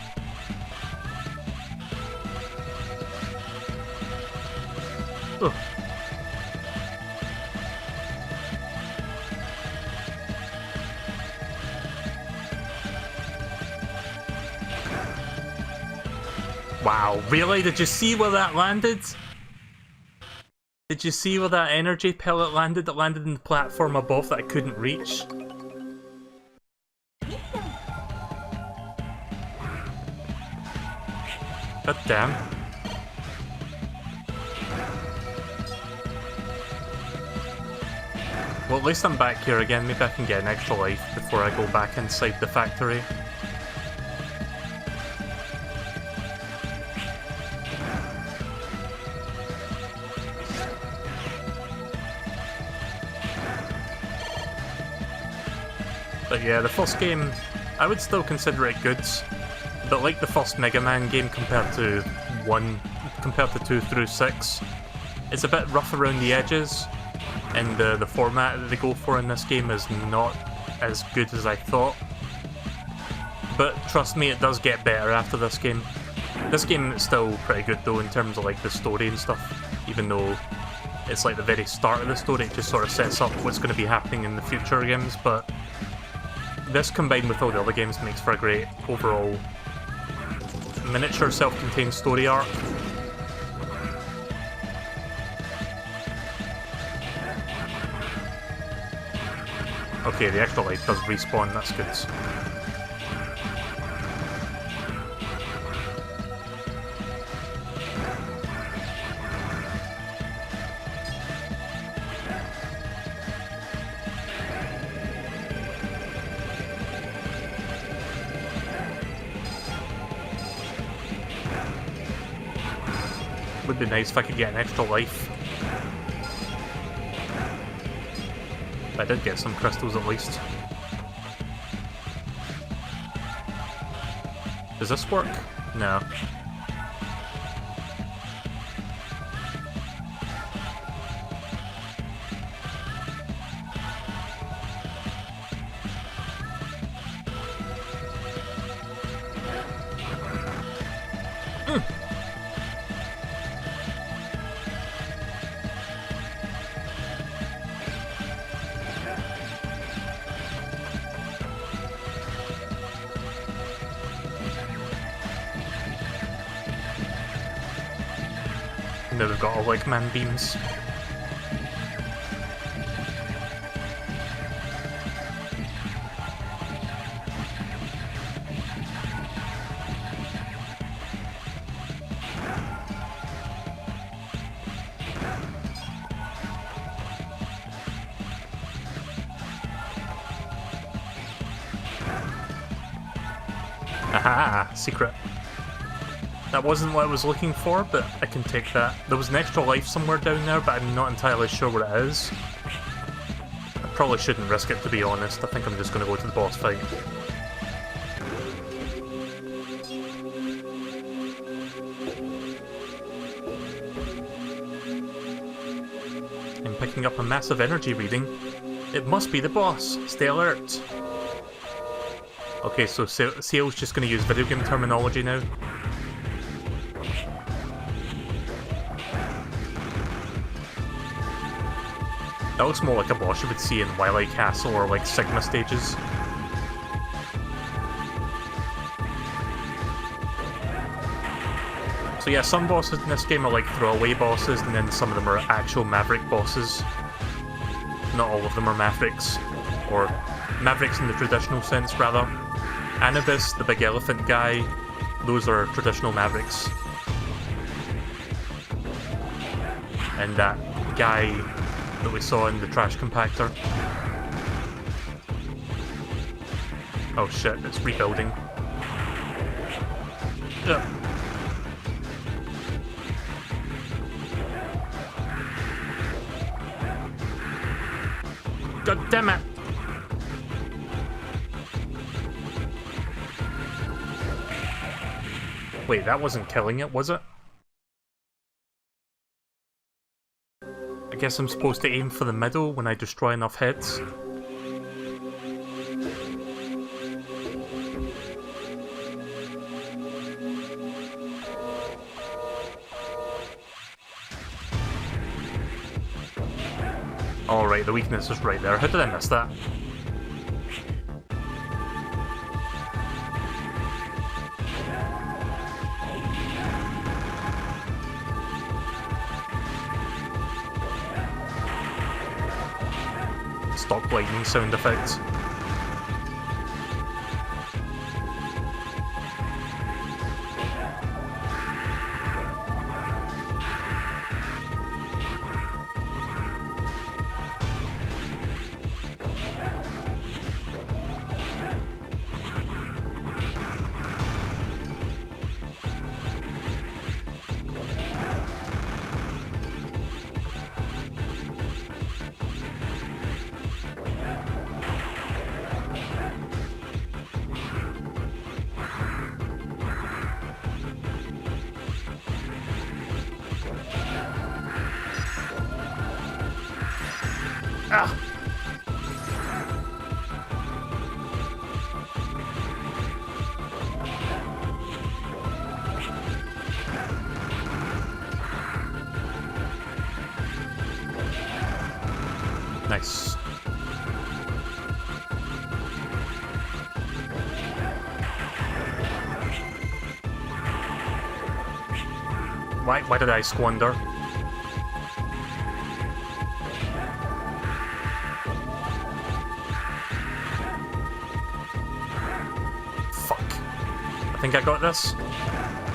Ugh. Wow, really? Did you see where that landed? Did you see where that energy pellet landed? It landed in the platform above that I couldn't reach. God damn. Well, at least I'm back here again. Maybe I can get an extra life before I go back inside the factory. But yeah, the first game, I would still consider it good. But like the first Mega Man game compared to 2 through 6, it's a bit rough around the edges, and the format that they go for in this game is not as good as I thought. But trust me, it does get better after this game. This game is still pretty good though in terms of like the story and stuff, even though it's like the very start of the story, it just sort of sets up what's going to be happening in the future games, but this combined with all the other games makes for a great overall miniature self-contained story arc. Okay, the extra life does respawn, that's good. Would be nice if I could get an extra life. I did get some crystals at least. Does this work? No. Now they've got all like man beams. Aha! Secret. That wasn't what I was looking for, but I can take that. There was an extra life somewhere down there, but I'm not entirely sure where it is. I probably shouldn't risk it, to be honest. I think I'm just going to go to the boss fight. I'm picking up a massive energy reading. It must be the boss. Stay alert. Okay, so Sale's just going to use video game terminology now. That looks more like a boss you would see in Twilight Castle or like Sigma stages. So yeah, some bosses in this game are like throwaway bosses, and then some of them are actual Maverick bosses. Not all of them are Mavericks, or Mavericks in the traditional sense rather. Anubis, the big elephant guy, those are traditional Mavericks. And that guy that we saw in the trash compactor. Oh shit, it's rebuilding. Ugh. God damn it! Wait, that wasn't killing it, was it? I guess I'm supposed to aim for the middle when I destroy enough heads. Alright, the weakness is right there. How did I miss that? stock lightning sound effects. Ah! Nice. Why did I squander? Fuck. I think I got this.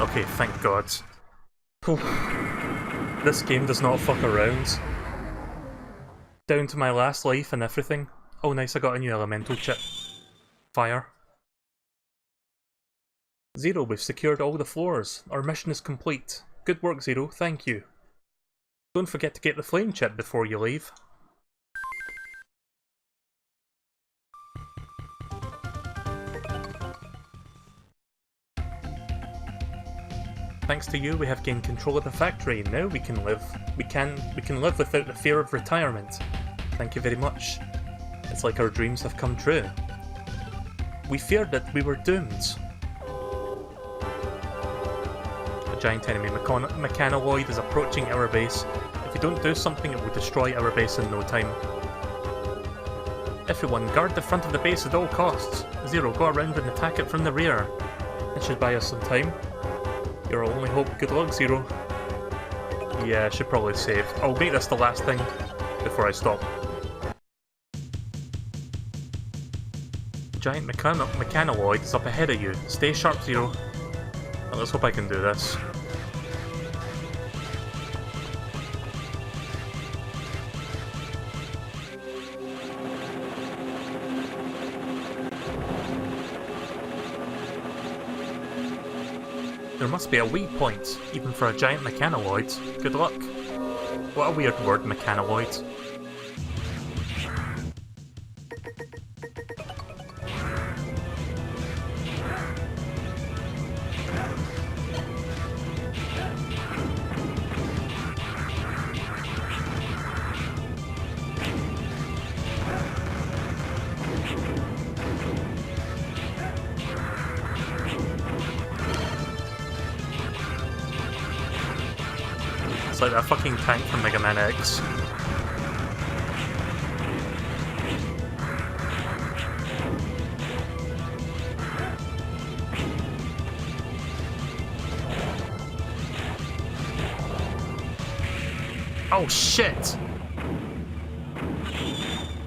Okay, thank God. This game does not fuck around. Down to my last life and everything. Oh nice, I got a new elemental chip. Fire. Zero, we've secured all the floors. Our mission is complete. Good work, Zero, thank you. Don't forget to get the flame chip before you leave. Thanks to you, we have gained control of the factory. Now we can live. We can live without the fear of retirement. Thank you very much. It's like our dreams have come true. We feared that we were doomed. A giant enemy mechanoid is approaching our base. If we don't do something, it will destroy our base in no time. Everyone, guard the front of the base at all costs. Zero, go around and attack it from the rear. It should buy us some time. Your only hope. Good luck, Zero. Yeah, I should probably save. I'll make this the last thing before I stop. Giant mechanoid is up ahead of you. Stay sharp, Zero. Well, let's hope I can do this. There must be a weak point, even for a giant mechanoid. Good luck. What a weird word, mechanoid. It's like that fucking tank from Mega Man X. Oh shit!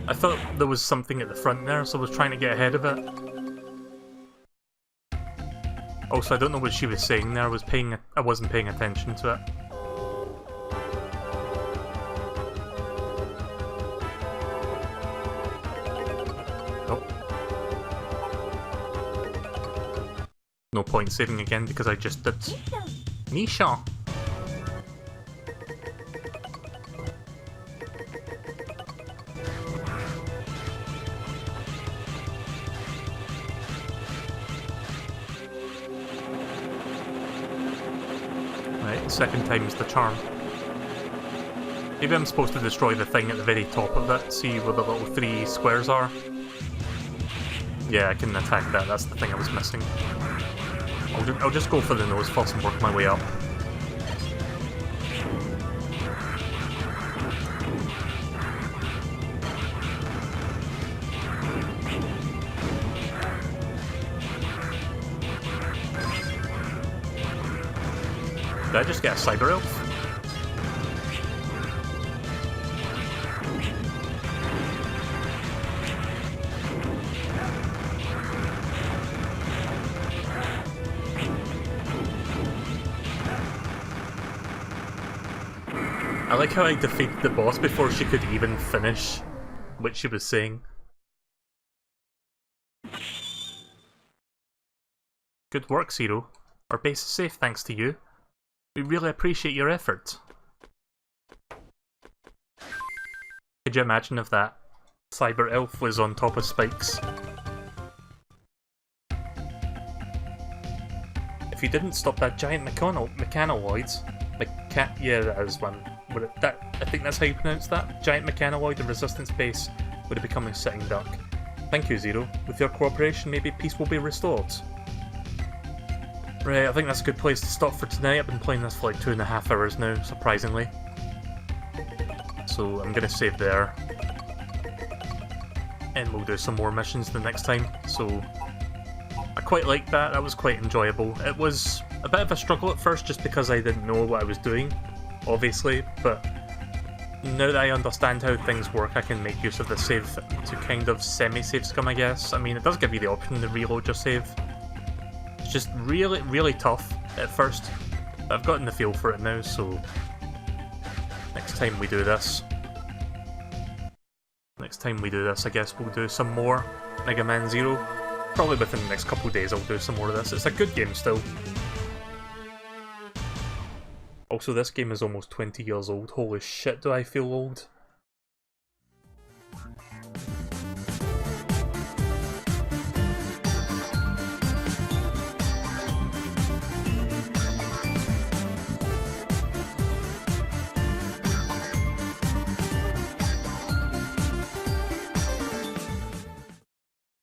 I thought there was something at the front there, so I was trying to get ahead of it. Also, I don't know what she was saying there. I wasn't paying attention to it. No point saving again because I just did. Nisha! Right, second time's the charm. Maybe I'm supposed to destroy the thing at the very top of it, see where the little 3 squares are. Yeah, I can attack that, that's the thing I was missing. I'll just go for the nose first and work my way up. Did I just get a cyber elf? I like how I defeated the boss before she could even finish what she was saying. Good work, Zero. Our base is safe thanks to you. We really appreciate your effort. Could you imagine if that cyber elf was on top of spikes? If you didn't stop that giant mechanoid, yeah, that is one. I think that's how you pronounce that. Giant mechanoid, the resistance base would have become a sitting duck. Thank you, Zero. With your cooperation, maybe peace will be restored. Right, I think that's a good place to stop for tonight. I've been playing this for like 2.5 hours now, surprisingly. So I'm gonna save there. And we'll do some more missions the next time. So I quite liked that. That was quite enjoyable. It was a bit of a struggle at first just because I didn't know what I was doing, obviously, but now that I understand how things work, I can make use of the save to kind of semi-save scum, I guess. I mean, it does give you the option to reload your save. It's just really, really tough at first, but I've gotten the feel for it now, so next time we do this, I guess we'll do some more Mega Man Zero. Probably within the next couple of days I'll do some more of this. It's a good game still. Also, this game is almost 20 years old. Holy shit, do I feel old.